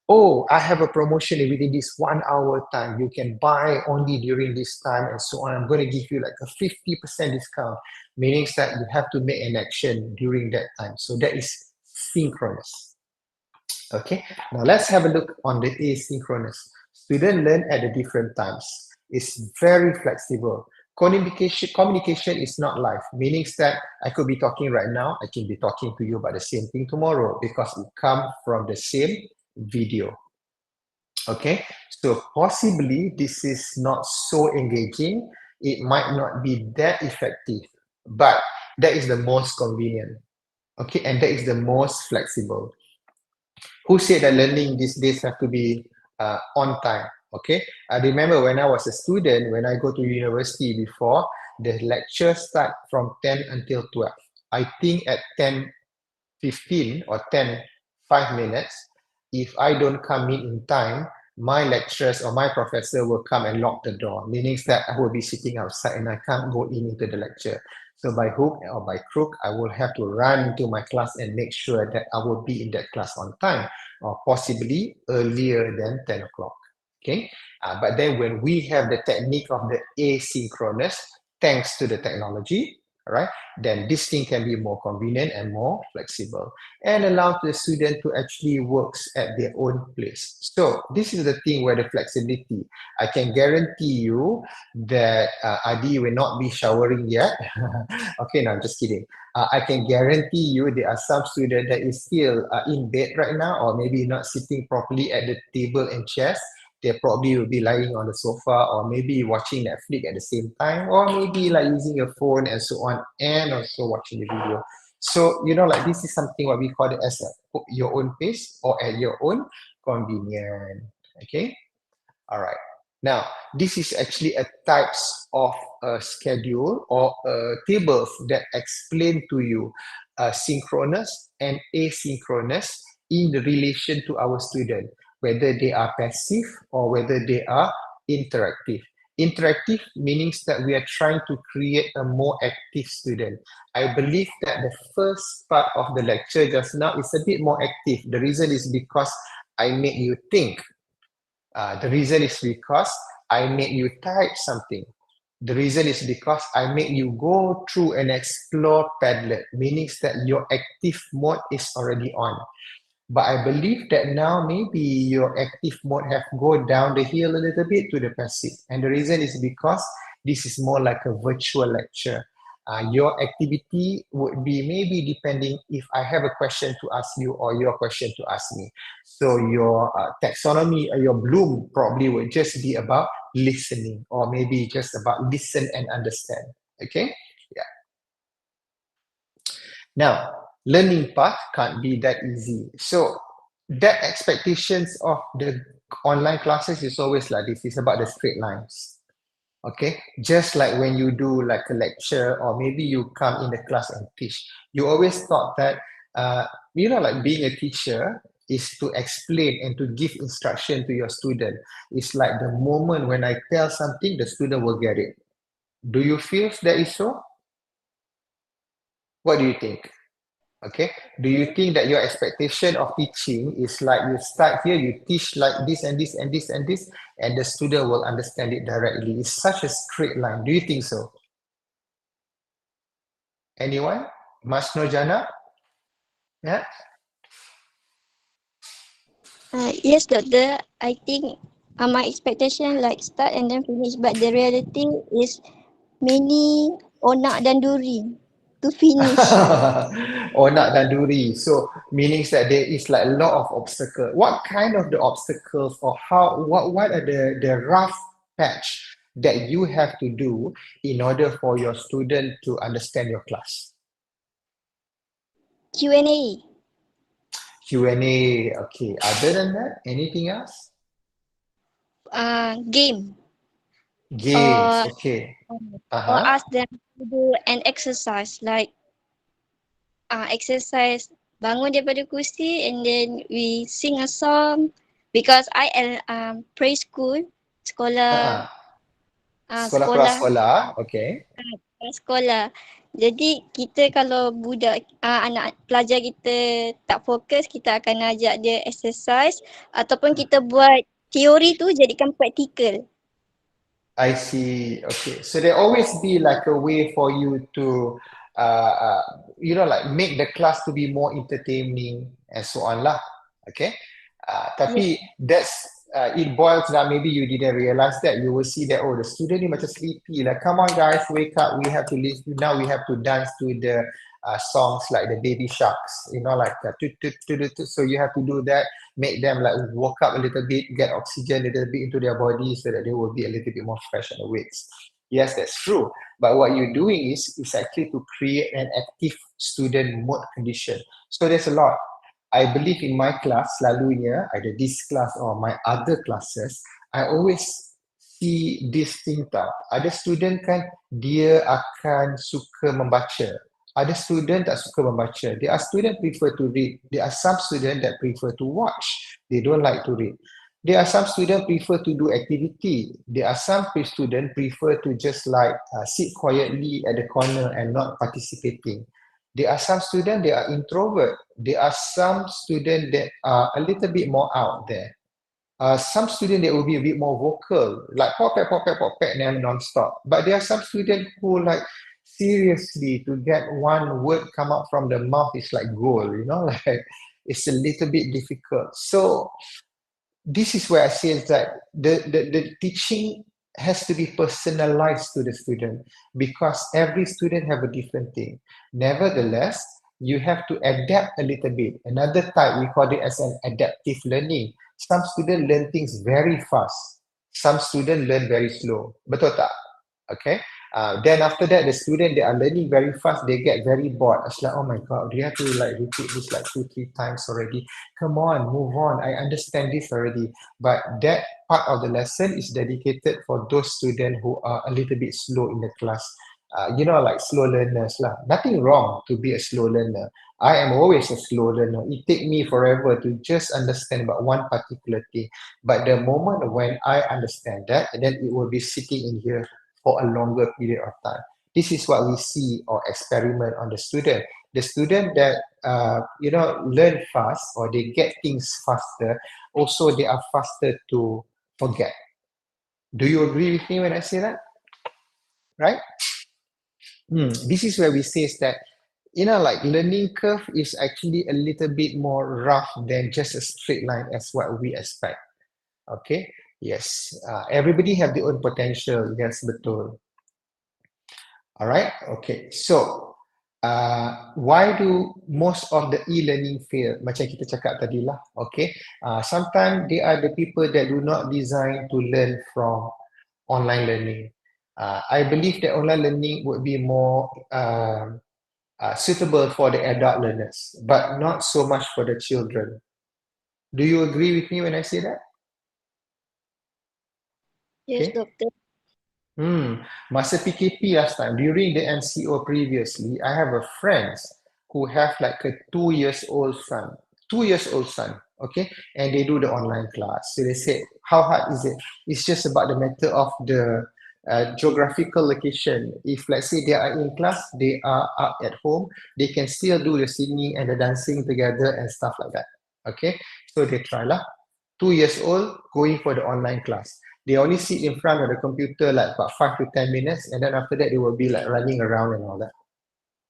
Speaker 1: oh, I have a promotion within this 1 hour time. You can buy only during this time and so on. I'm going to give you like a 50% discount, meaning that you have to make an action during that time. So that is synchronous. Okay, now let's have a look on the asynchronous. Students learn at the different times. It's very flexible. Communication is not live, meaning that I could be talking right now, I can be talking to you about the same thing tomorrow because it comes from the same video. Okay, so possibly this is not so engaging, it might not be that effective, but that is the most convenient. Okay, and that is the most flexible. Who said that learning these days have to be on time? Okay, I remember when I was a student, when I go to university before, the lecture start from 10 until 12. I think at 10:15 or 10:05 minutes, if I don't come in time, my lecturers or my professor will come and lock the door, meaning that I will be sitting outside and I can't go into the lecture. So by hook or by crook, I will have to run into my class and make sure that I will be in that class on time, or possibly earlier than 10 o'clock. Okay, but then when we have the technique of the asynchronous, thanks to the technology, all right, then this thing can be more convenient and more flexible and allow the student to actually works at their own place. So this is the thing where the flexibility, I can guarantee you that Adi will not be showering yet. Okay, no, I'm just kidding. I can guarantee you there are some students that is still in bed right now, or maybe not sitting properly at the table and chairs. They probably will be lying on the sofa, or maybe watching Netflix at the same time, or maybe like using a phone and so on, and also watching the video. So, you know, like this is something what we call it as your own pace or at your own convenience. Okay. All right. Now, this is actually a types of a schedule or tables that explain to you synchronous and asynchronous in relation to our student, whether they are passive or whether they are interactive. Interactive means that we are trying to create a more active student. I believe that the first part of the lecture just now is a bit more active. The reason is because I made you think. The reason is because I made you type something. The reason is because I made you go through and explore Padlet, meaning that your active mode is already on. But I believe that now maybe your active mode have go down the hill a little bit to the passive. And the reason is because this is more like a virtual lecture. Your activity would be maybe depending if I have a question to ask you or your question to ask me. So your taxonomy or your bloom probably would just be about listening, or maybe just about listen and understand. Okay? Yeah. Now, learning path can't be that easy. So that expectations of the online classes is always like this. It's about the straight lines. Okay, just like when you do like a lecture, or maybe you come in the class and teach, you always thought that you know, like being a teacher is to explain and to give instruction to your student. It's like the moment when I tell something, the student will get it. Do you feel that is so? What do you think? Okay, do you think that your expectation of teaching is like you start here, you teach like this and this and this and this, and the student will understand it directly? It's such a straight line. Do you think so? Anyone? Mas Nurjana? Yeah?
Speaker 4: Yes, doctor. I think my expectation like start and then finish, but the reality is many onak dan duri to finish.
Speaker 1: Onak dan duri. So meaning that there is like a lot of obstacle. What kind of the obstacles, or how, what are the rough patch that you have to do in order for your student to understand your class?
Speaker 4: Q&A.
Speaker 1: Q&A. Okay. Other than that, anything else?
Speaker 4: Game.
Speaker 1: Games. Okay.
Speaker 4: Or ask them to do an exercise like exercise bangun daripada kursi and then we sing a song, because I am preschool, sekolah
Speaker 1: Sekolah
Speaker 4: sekolah
Speaker 1: prasekolah. Okay.
Speaker 4: sekolah. Jadi kita kalau budak anak pelajar kita tak fokus, kita akan ajak dia exercise ataupun kita buat teori tu jadikan praktikal.
Speaker 1: I see. Okay. So there always be like a way for you to, you know, like make the class to be more entertaining and so on lah. Okay. Tapi that's, it boils down, maybe you didn't realize that. You will see that, oh, the student ni macam sleepy. Like, come on guys, wake up. We have to listen. Now we have to dance to the songs like the Baby Sharks, you know, like so you have to do that, make them like walk up a little bit, get oxygen a little bit into their body so that they will be a little bit more fresh and awake. Yes, that's true. But what you're doing is actually to create an active student mode condition. So there's a lot. I believe in my class, selalunya, either this class or my other classes, I always see this thing tau. Ada student kan, dia akan suka membaca. Ada student tak suka membaca. There are students prefer to read. There are some students that prefer to watch. They don't like to read. There are some students prefer to do activity. There are some students prefer to just like sit quietly at the corner and not participating. There are some students that are introvert. There are some students that are a little bit more out there. some students, they will be a bit more vocal, like pop, non-stop. But there are some students who like, seriously, to get one word come out from the mouth is like gold, you know, like it's a little bit difficult. So this is where I say that the teaching has to be personalized to the student, because every student have a different thing. Nevertheless, you have to adapt a little bit. Another type, we call it as an adaptive learning. Some students learn things very fast. Some students learn very slow. Betul tak? Okay. Then after that, the student, they are learning very fast, they get very bored. It's like, oh my God, do you have to like repeat this like 2-3 times already? Come on, move on. I understand this already. But that part of the lesson is dedicated for those students who are a little bit slow in the class. You know, like slow learners lah. Nothing wrong to be a slow learner. I am always a slow learner. It take me forever to just understand about one particular thing. But the moment when I understand that, then it will be sitting in here for a longer period of time. This is what we see or experiment on the student. The student that learn fast, or they get things faster, also they are faster to forget. Do you agree with me when I say that? Right? This is where we say that, like learning curve is actually a little bit more rough than just a straight line as what we expect. Okay. Yes, everybody have their own potential. Yes, betul. All right. Okay. So, why do most of the e-learning fail? Macam kita cakap tadi lah. Okay. Sometimes they are the people that do not design to learn from online learning. I believe that online learning would be more suitable for the adult learners, but not so much for the children. Do you agree with me when I say that?
Speaker 4: Yes, Doctor.
Speaker 1: Masa PKP last time, during the MCO previously, I have a friends who have like a 2 years old son, okay, and they do the online class. So they said, how hard is it? It's just about the matter of the geographical location. If let's say they are in class, they are up at home, they can still do the singing and the dancing together and stuff like that. Okay, so they try lah. 2 years old going for the online class. They only sit in front of the computer like about 5 to 10 minutes, and then after that they will be like running around and all that.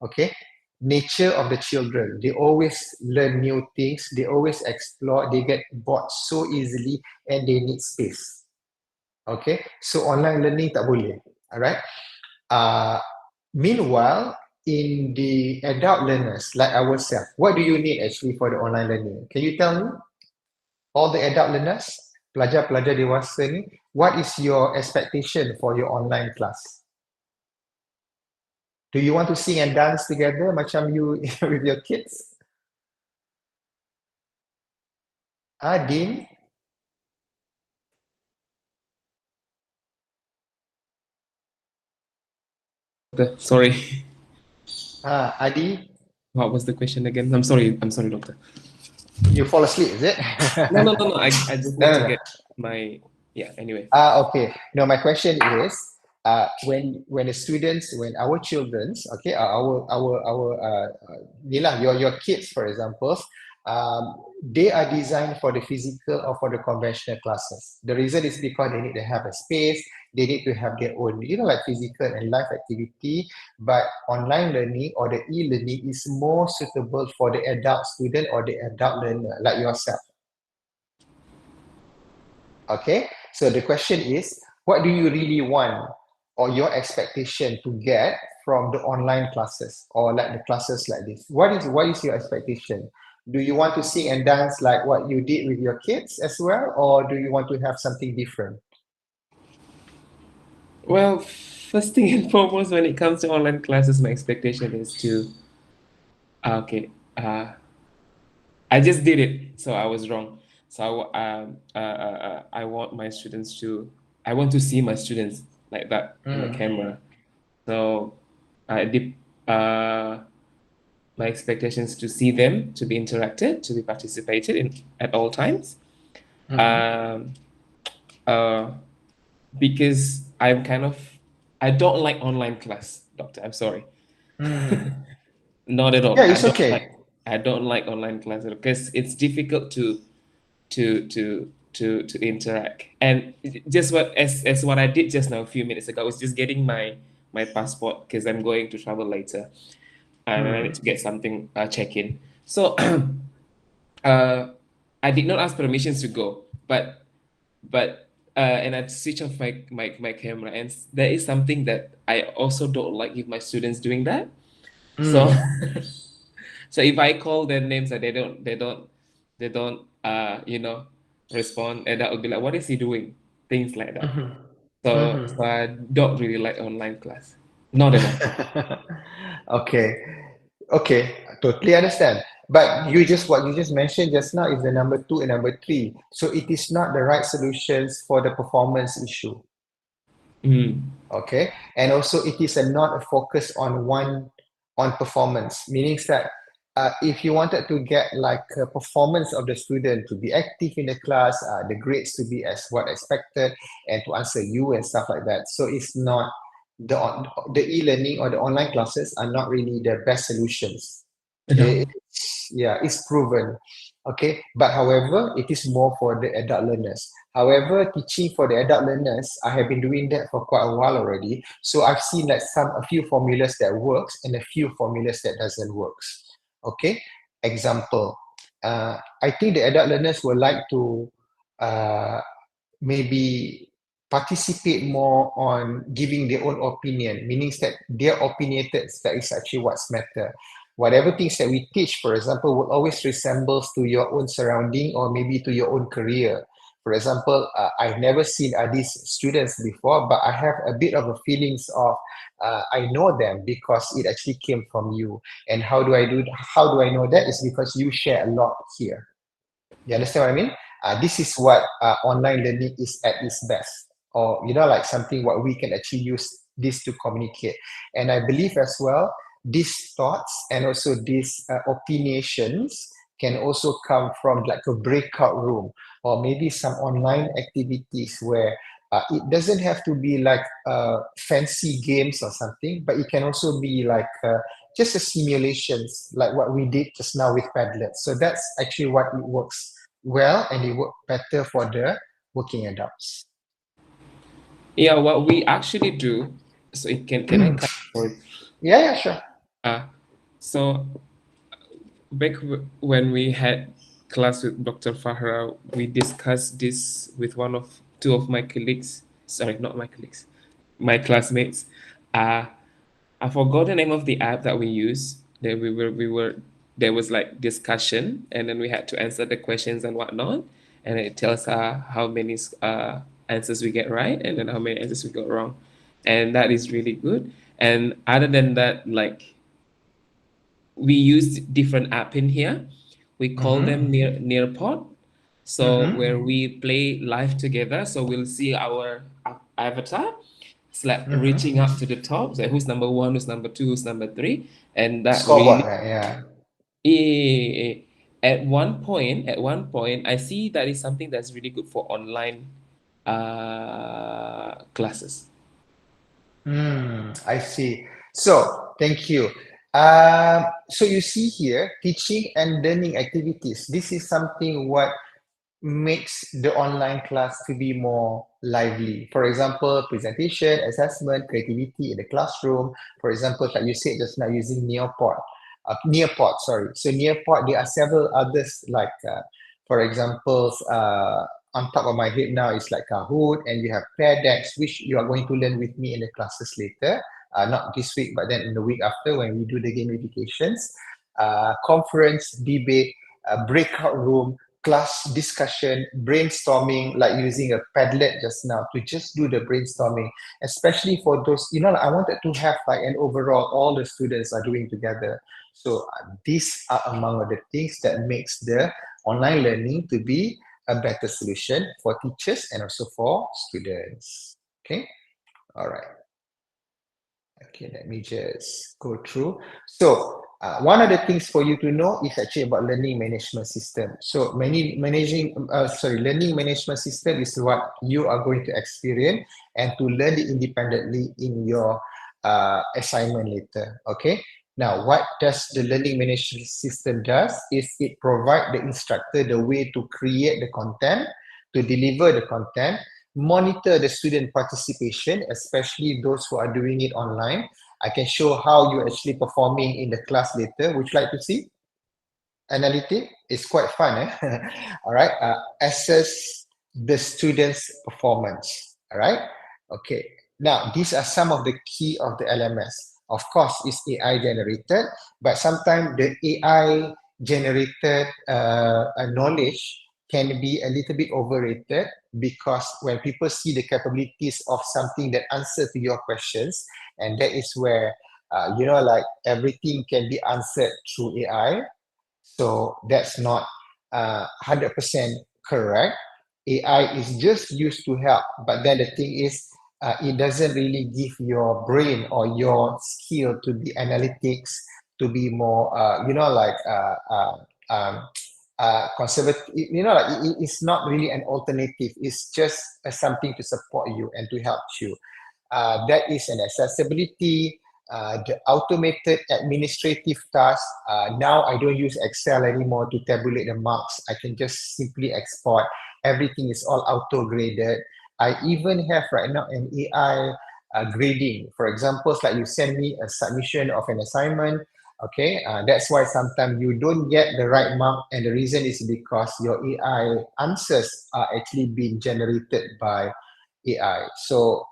Speaker 1: Okay, nature of the children, they always learn new things, they always explore, they get bored so easily, and they need space. Okay, so online learning tak boleh. Alright. Meanwhile, in the adult learners like ourselves, what do you need actually for the online learning? Can you tell me? All the adult learners, pelajar-pelajar dewasa ni, what is your expectation for your online class? Do you want to sing and dance together macam you with your kids? Dean?
Speaker 2: Sorry.
Speaker 1: Adi?
Speaker 2: What was the question again? I'm sorry, Doctor.
Speaker 1: You fall asleep, is it?
Speaker 2: No. I just need to get my, anyway.
Speaker 1: Okay. No, my question is, when the students, when our children's, okay, your kids, for example, they are designed for the physical or for the conventional classes. The reason is because they need to have a space, they need to have their own, like physical and life activity, but online learning or the e-learning is more suitable for the adult student or the adult learner, like yourself. Okay, so the question is, what do you really want or your expectation to get from the online classes or like the classes like this? What is your expectation? Do you want to sing and dance like what you did with your kids as well, or do you want to have something different?
Speaker 2: Well, first thing and foremost, when it comes to online classes, my expectation is to, I just did it, so I was wrong. So I want my students to, I want to see my students like that on the camera. So my expectations to see them, to be interacted, to be participated in at all times. Because I'm I don't like online class, Doctor. I'm sorry. Not at all.
Speaker 1: Yeah, it's okay.
Speaker 2: I don't like online classes because it's difficult to to interact. And just as what I did just now a few minutes ago, I was just getting my passport because I'm going to travel later, and I need to get something check-in. So I did not ask permissions to go, but and I switch off my camera, and there is something that I also don't like if my students doing that. So so if I call their names and they don't respond, and that would be like, what is he doing? Things like that. So I don't really like online class. Not enough.
Speaker 1: Okay, totally understand. But what you just mentioned just now is the number 2 and number 3. So it is not the right solutions for the performance issue. Okay, and also it is not a focus on performance, meaning that if you wanted to get like a performance of the student to be active in the class, the grades to be as what expected, and to answer you and stuff like that. So it's not the e-learning or the online classes are not really the best solutions. It's proven. Okay, but however, it is more for the adult learners. However, teaching for the adult learners, I have been doing that for quite a while already. So I've seen like a few formulas that works and a few formulas that doesn't works. Okay, example, I think the adult learners would like to maybe participate more on giving their own opinion, meaning that their opinionated, that is actually what's matter. Whatever things that we teach, for example, will always resembles to your own surrounding or maybe to your own career. For example, I've never seen these students before, but I have a bit of a feelings of I know them because it actually came from you. And how do I know that? Is because you share a lot here. You understand what I mean? This is what online learning is at its best, or like something what we can actually use this to communicate. And I believe as well, these thoughts and also these opinionations can also come from like a breakout room or maybe some online activities where it doesn't have to be like fancy games or something, but it can also be like just a simulations like what we did just now with Padlet. So that's actually what it works well, and it works better for the working adults.
Speaker 2: Yeah, what we actually do, so it can I cut for
Speaker 1: Yeah, sure.
Speaker 2: So back when we had class with Dr. Fahra, we discussed this with two of my colleagues. Sorry, not my colleagues, my classmates. I forgot the name of the app that we use. That there was like discussion, and then we had to answer the questions and whatnot, and it tells how many answers we get right and then how many answers we got wrong, and that is really good. And other than that, like, we use different app in here. We call them Nearpod. So where we play live together. So we'll see our avatar. It's like reaching up to the top. So who's number 1, who's number 2, who's number 3, and that
Speaker 1: scoreboard,
Speaker 2: yeah. At one point, I see that is something that's really good for online classes.
Speaker 1: I see. So thank you. So you see here, teaching and learning activities. This is something what makes the online class to be more lively. For example, presentation, assessment, creativity in the classroom. For example, like you said just now, using Nearpod. So Nearpod, there are several others like, for example, on top of my head now is like Kahoot, and you have Peardex, which you are going to learn with me in the classes later. Not this week, but then in the week after when we do the gamifications. Conference, debate, breakout room, class discussion, brainstorming, like using a Padlet just now to just do the brainstorming, especially for those, I wanted to have like an overall, all the students are doing together. So these are among the things that makes the online learning to be a better solution for teachers and also for students. Okay, all right. Okay, let me just go through. So one of the things for you to know is actually about learning management system. So learning management system is what you are going to experience and to learn it independently in your assignment later. Okay. Now, what does the learning management system does is it provides the instructor the way to create the content, to deliver the content, monitor the student participation, especially those who are doing it online. I can show how you're actually performing in the class later. Would you like to see? Analytic is quite fun. All right. Assess the students' performance. All right. Okay. Now, these are some of the key of the LMS. Of course, it's AI generated, but sometimes the AI generated knowledge can be a little bit overrated, because when people see the capabilities of something that answer to your questions, and that is where like everything can be answered through AI. So that's not 100% correct. AI is just used to help, but then the thing is, it doesn't really give your brain or your skill to be analytics, to be more, conservative. It's not really an alternative. It's just something to support you and to help you. That is an accessibility. The automated administrative tasks. Now I don't use Excel anymore to tabulate the marks. I can just simply export. Everything is all auto-graded. I even have right now an AI grading. For example, like you send me a submission of an assignment. Okay, that's why sometimes you don't get the right mark, and the reason is because your AI answers are actually being generated by AI. So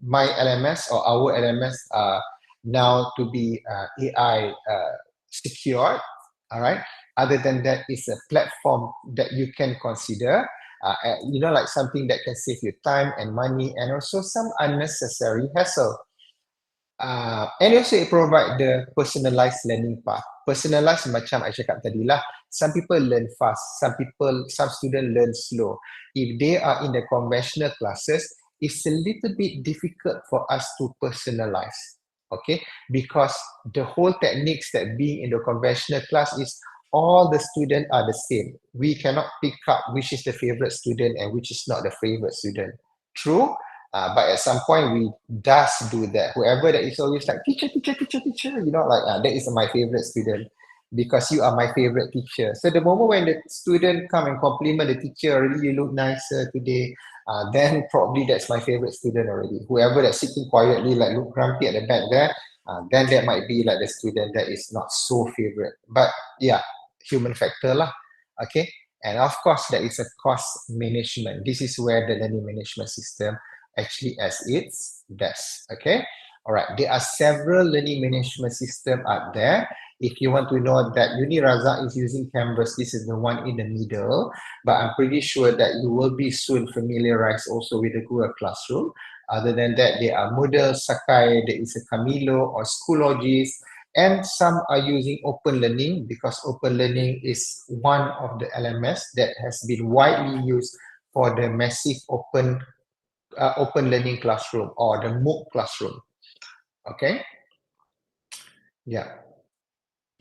Speaker 1: my LMS or our LMS are now to be AI secured. All right. Other than that, it's a platform that you can consider. Like something that can save you time and money, and also some unnecessary hassle. And also it provide the personalized learning path. Personalized macam I cakap tadi lah. Some people learn fast, some students learn slow. If they are in the conventional classes, it's a little bit difficult for us to personalize. Okay, because the whole techniques that being in the conventional class is all the students are the same. We cannot pick up which is the favorite student and which is not the favorite student. True. But at some point we does do that. Whoever that is always like teacher, that is my favorite student because you are my favorite teacher. So the moment when the student come and compliment the teacher, really you look nicer today, then probably that's my favorite student already. Whoever that's sitting quietly like look grumpy at the back there, then that might be like the student that is not so favorite. But yeah, human factor lah. Okay. And of course, there is a cost management. This is where the learning management system actually as its best. Okay. All right. There are several learning management systems out there. If you want to know that Unirazak is using Canvas, this is the one in the middle. But I'm pretty sure that you will be soon familiarized also with the Google Classroom. Other than that, there are Moodle, Sakai, there is a Camilo or Schoologist, and some are using Open Learning because Open Learning is one of the LMS that has been widely used for the massive open learning classroom or the MOOC classroom. Okay. Yeah.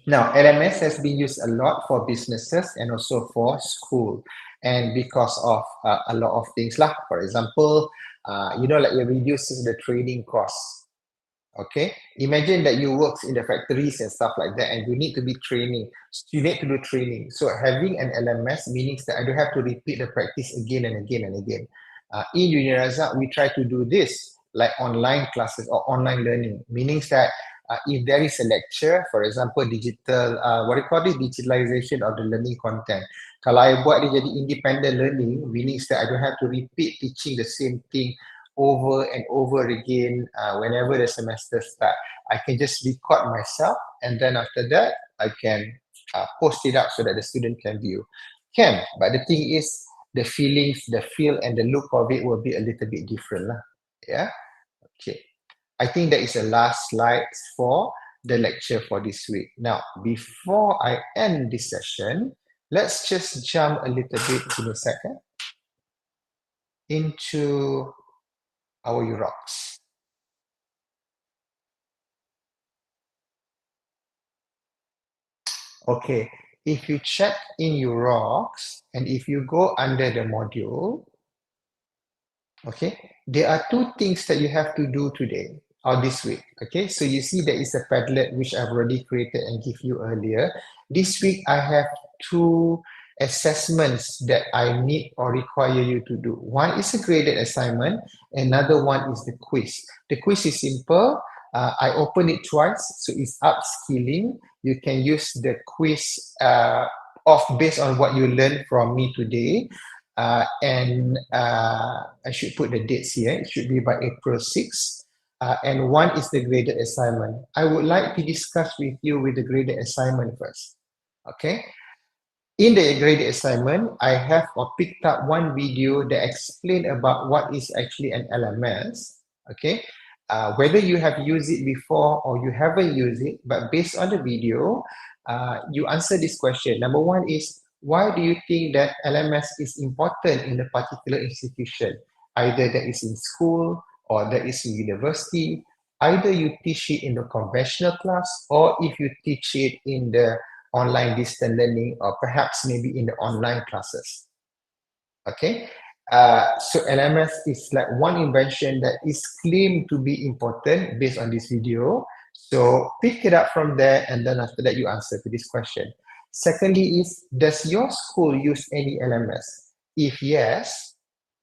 Speaker 1: Now, LMS has been used a lot for businesses and also for school, and because of a lot of things lah. For example, like it reduces the training costs. Okay, imagine that you work in the factories and stuff like that, and you need to be training. You need to do training. So having an LMS means that I don't have to repeat the practice again and again and again. In Unirazak, we try to do this like online classes or online learning, meaning that if there is a lecture, for example, digital, digitalization of the learning content. Kalau I buat dia jadi independent learning, meaning that I don't have to repeat teaching the same thing over and over again whenever the semester start. I can just record myself, and then after that, I can post it up so that the student can view. But the thing is, the feelings, the feel, and the look of it will be a little bit different lah. Yeah. Okay. I think that is the last slide for the lecture for this week. Now, before I end this session, let's just jump a little bit in a second into our UROCs. Okay, if you check in UROCs and if you go under the module, okay, there are two things that you have to do today or this week. Okay, so you see there is a Padlet which I've already created and give you earlier. This week I have two assessments that I need or require you to do. One is a graded assignment, another one is the quiz. The quiz is simple. I open it twice, so it's upskilling. You can use the quiz based on what you learned from me today. And I should put the dates here. It should be by April 6th. And one is the graded assignment. I would like to discuss with you with the graded assignment first. Okay. In the graded assignment, I have picked up one video that explains about what is actually an LMS. Okay. Whether you have used it before or you haven't used it, but based on the video, you answer this question. Number one is, why do you think that LMS is important in a particular institution? Either that is in school or that is in university. Either you teach it in the conventional class or if you teach it in the online distance learning or perhaps maybe in the online classes. Okay. So LMS is like one invention that is claimed to be important based on this video. So pick it up from there and then after that you answer to this question. Secondly is, does your school use any LMS? If yes,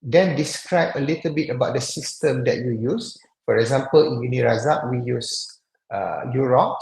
Speaker 1: then describe a little bit about the system that you use. For example, in Unirazak, we use UROX.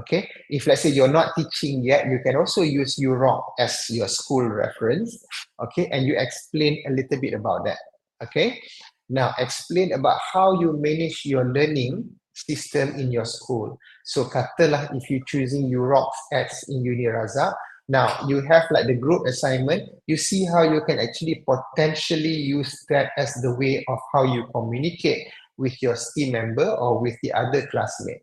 Speaker 1: Okay, if let's say you're not teaching yet, you can also use UROC as your school reference. Okay, and you explain a little bit about that. Okay, now explain about how you manage your learning system in your school. So katalah if you're choosing UROC as in Unirazak, now you have like the group assignment, you see how you can actually potentially use that as the way of how you communicate with your team member or with the other classmate.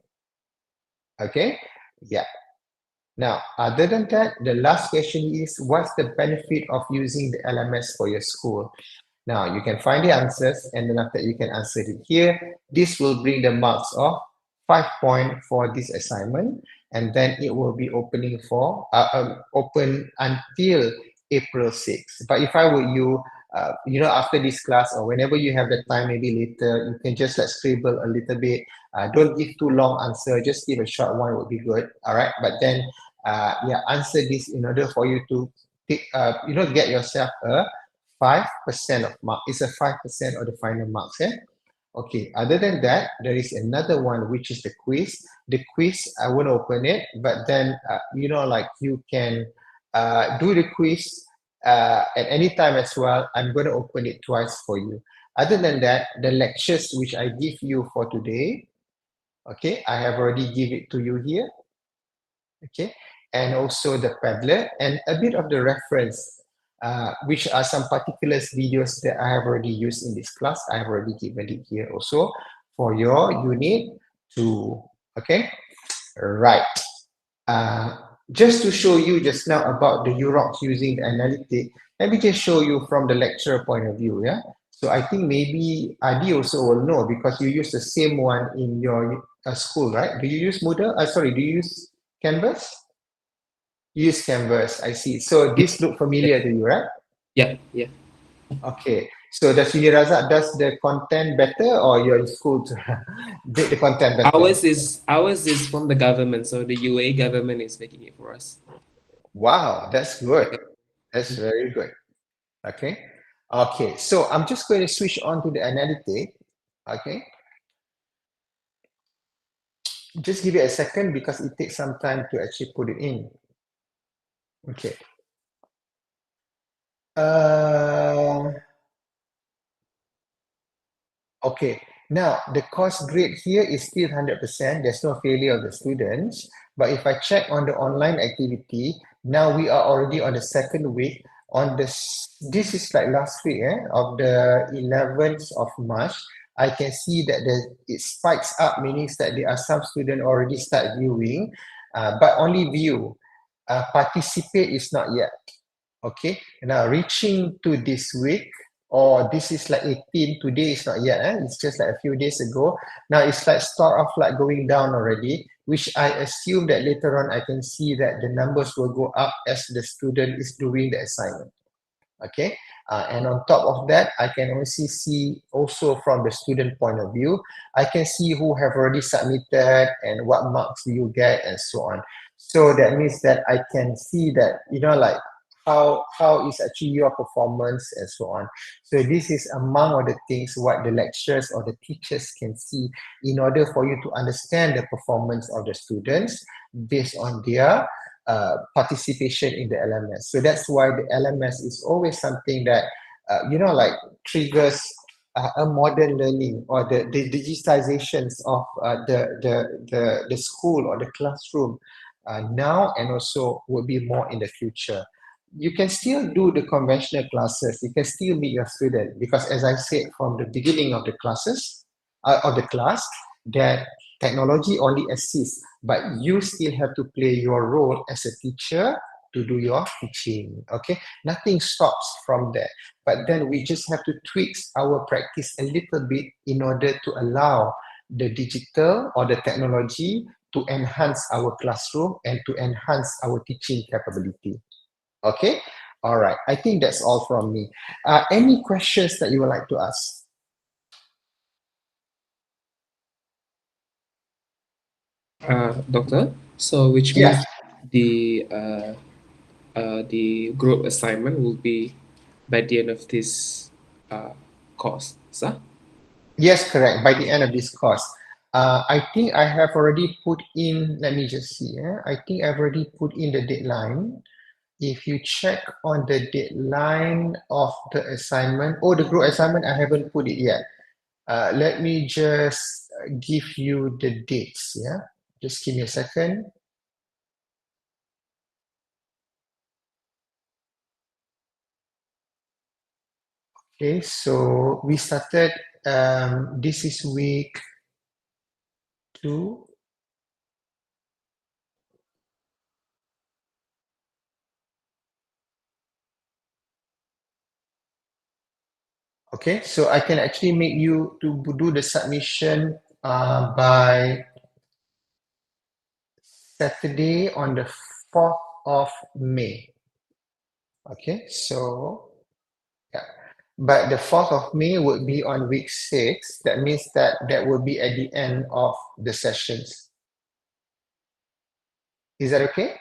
Speaker 1: Okay, yeah. Now, other than that, the last question is, what's the benefit of using the LMS for your school? Now, you can find the answers and then after you can answer it here. This will bring the marks of 5 points for this assignment, and then it will be opening for open until April 6th. But if I were you, after this class or whenever you have the time, maybe later, you can just like scribble a little bit. Don't give too long answer, just give a short one would be good. All right, but then answer this in order for you to take, get yourself a 5% of mark. It's a 5% of the final marks. Okay, other than that, there is another one which is the quiz. The quiz, I won't open it, but then you can do the quiz at any time as well. I'm going to open it twice for you. Other than that, the lectures which I give you for today, okay, I have already give it to you here. Okay, and also the Padlet and a bit of the reference, which are some particular videos that I have already used in this class. I have already given it here also for your unit 2. Okay, right. Just to show you just now about the UROC using the analytic, let me just show you from the lecturer point of view. Yeah. So I think maybe Adi also will know because you use the same one in your school, right? Do you use Moodle? Do you use Canvas? You use Canvas, I see. So this look familiar to you, right?
Speaker 2: Yeah.
Speaker 1: Okay. So does Unirazak does the content better or your school did the content better?
Speaker 2: Ours is from the government, so the UA government is making it for us.
Speaker 1: Wow, that's good. That's very good. Okay. Okay, so I'm just going to switch on to the analytic. Okay. Just give it a second because it takes some time to actually put it in. Okay. Okay. Now, the course grade here is still 100%. There's no failure of the students. But if I check on the online activity, now we are already on the 2nd week. This is like last week of the 11th of March. I can see that it spikes up, meaning that there are some students already start viewing, but only view. Participate is not yet. Okay, now reaching to this week, or this is like 18, today is not yet, it's just like a few days ago. Now it's like start off like going down already, which I assume that later on I can see that the numbers will go up as the student is doing the assignment. Okay, and on top of that, I can also see also from the student point of view, I can see who have already submitted and what marks do you get and so on. So that means that I can see that, how is actually your performance and so on. So this is among of the things what the lecturers or the teachers can see in order for you to understand the performance of the students based on their participation in the LMS. So that's why the LMS is always something that like triggers a modern learning or the digitizations of the school or the classroom now and also will be more in the future. You can still do the conventional classes. You can still meet your student because, as I said from the beginning of the classes, of the class, that technology only assists, but you still have to play your role as a teacher to do your teaching. Okay, nothing stops from there. But then we just have to tweak our practice a little bit in order to allow the digital or the technology to enhance our classroom and to enhance our teaching capability. Okay, all right. I think that's all from me. Any questions that you would like to ask?
Speaker 2: Doctor, so which
Speaker 1: Yeah.
Speaker 2: means the group assignment will be by the end of this course, sir?
Speaker 1: Yes, correct. By the end of this course. I think I have already put in, let me just see. I think I've already put in the deadline. If you check on the deadline of the assignment, the group assignment, I haven't put it yet. Let me just give you the dates. Yeah, just give me a second. Okay, so we started, this is week 2. Okay, so I can actually make you to do the submission by Saturday on the 4th of May. Okay, so yeah, but the 4th of May would be on week 6. That means that will be at the end of the sessions. Is that okay?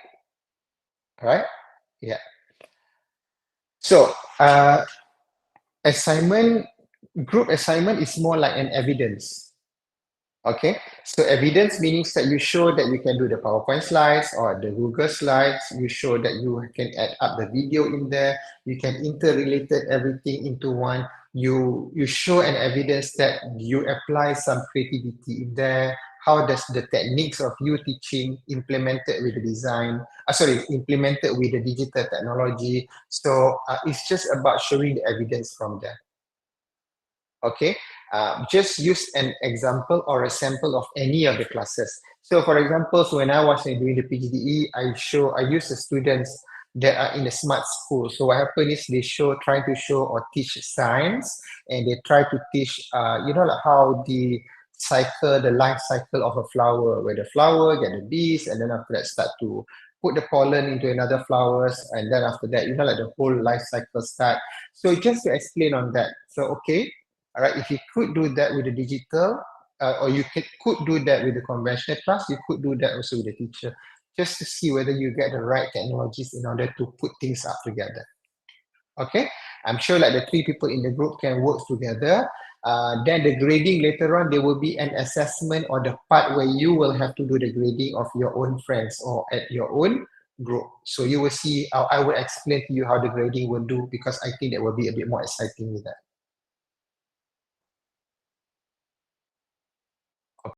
Speaker 1: All right, yeah. So group assignment is more like an evidence. Okay, so evidence means that you show that you can do the PowerPoint slides or the Google slides. You show that you can add up the video in there. You can interrelated everything into one. You show an evidence that you apply some creativity in there. How does the techniques of you teaching implemented with the design? Implemented with the digital technology. So it's just about showing the evidence from there. Okay, just use an example or a sample of any of the classes. So for example, so when I was doing the PGDE, I use the students that are in the smart school. So what happened is they try to show or teach science, and they try to teach, like how the life cycle of a flower, where the flower get the bees, and then after that start to put the pollen into another flowers, and then after that, like the whole life cycle start. So just to explain on that. So okay, all right, if you could do that with the digital, or you could do that with the conventional class, you could do that also with the teacher, just to see whether you get the right technologies in order to put things up together. Okay, I'm sure like the 3 people in the group can work together. Then the grading later on, there will be an assessment or the part where you will have to do the grading of your own friends or at your own group. So you will see, I will explain to you how the grading will do, because I think that will be a bit more exciting with that.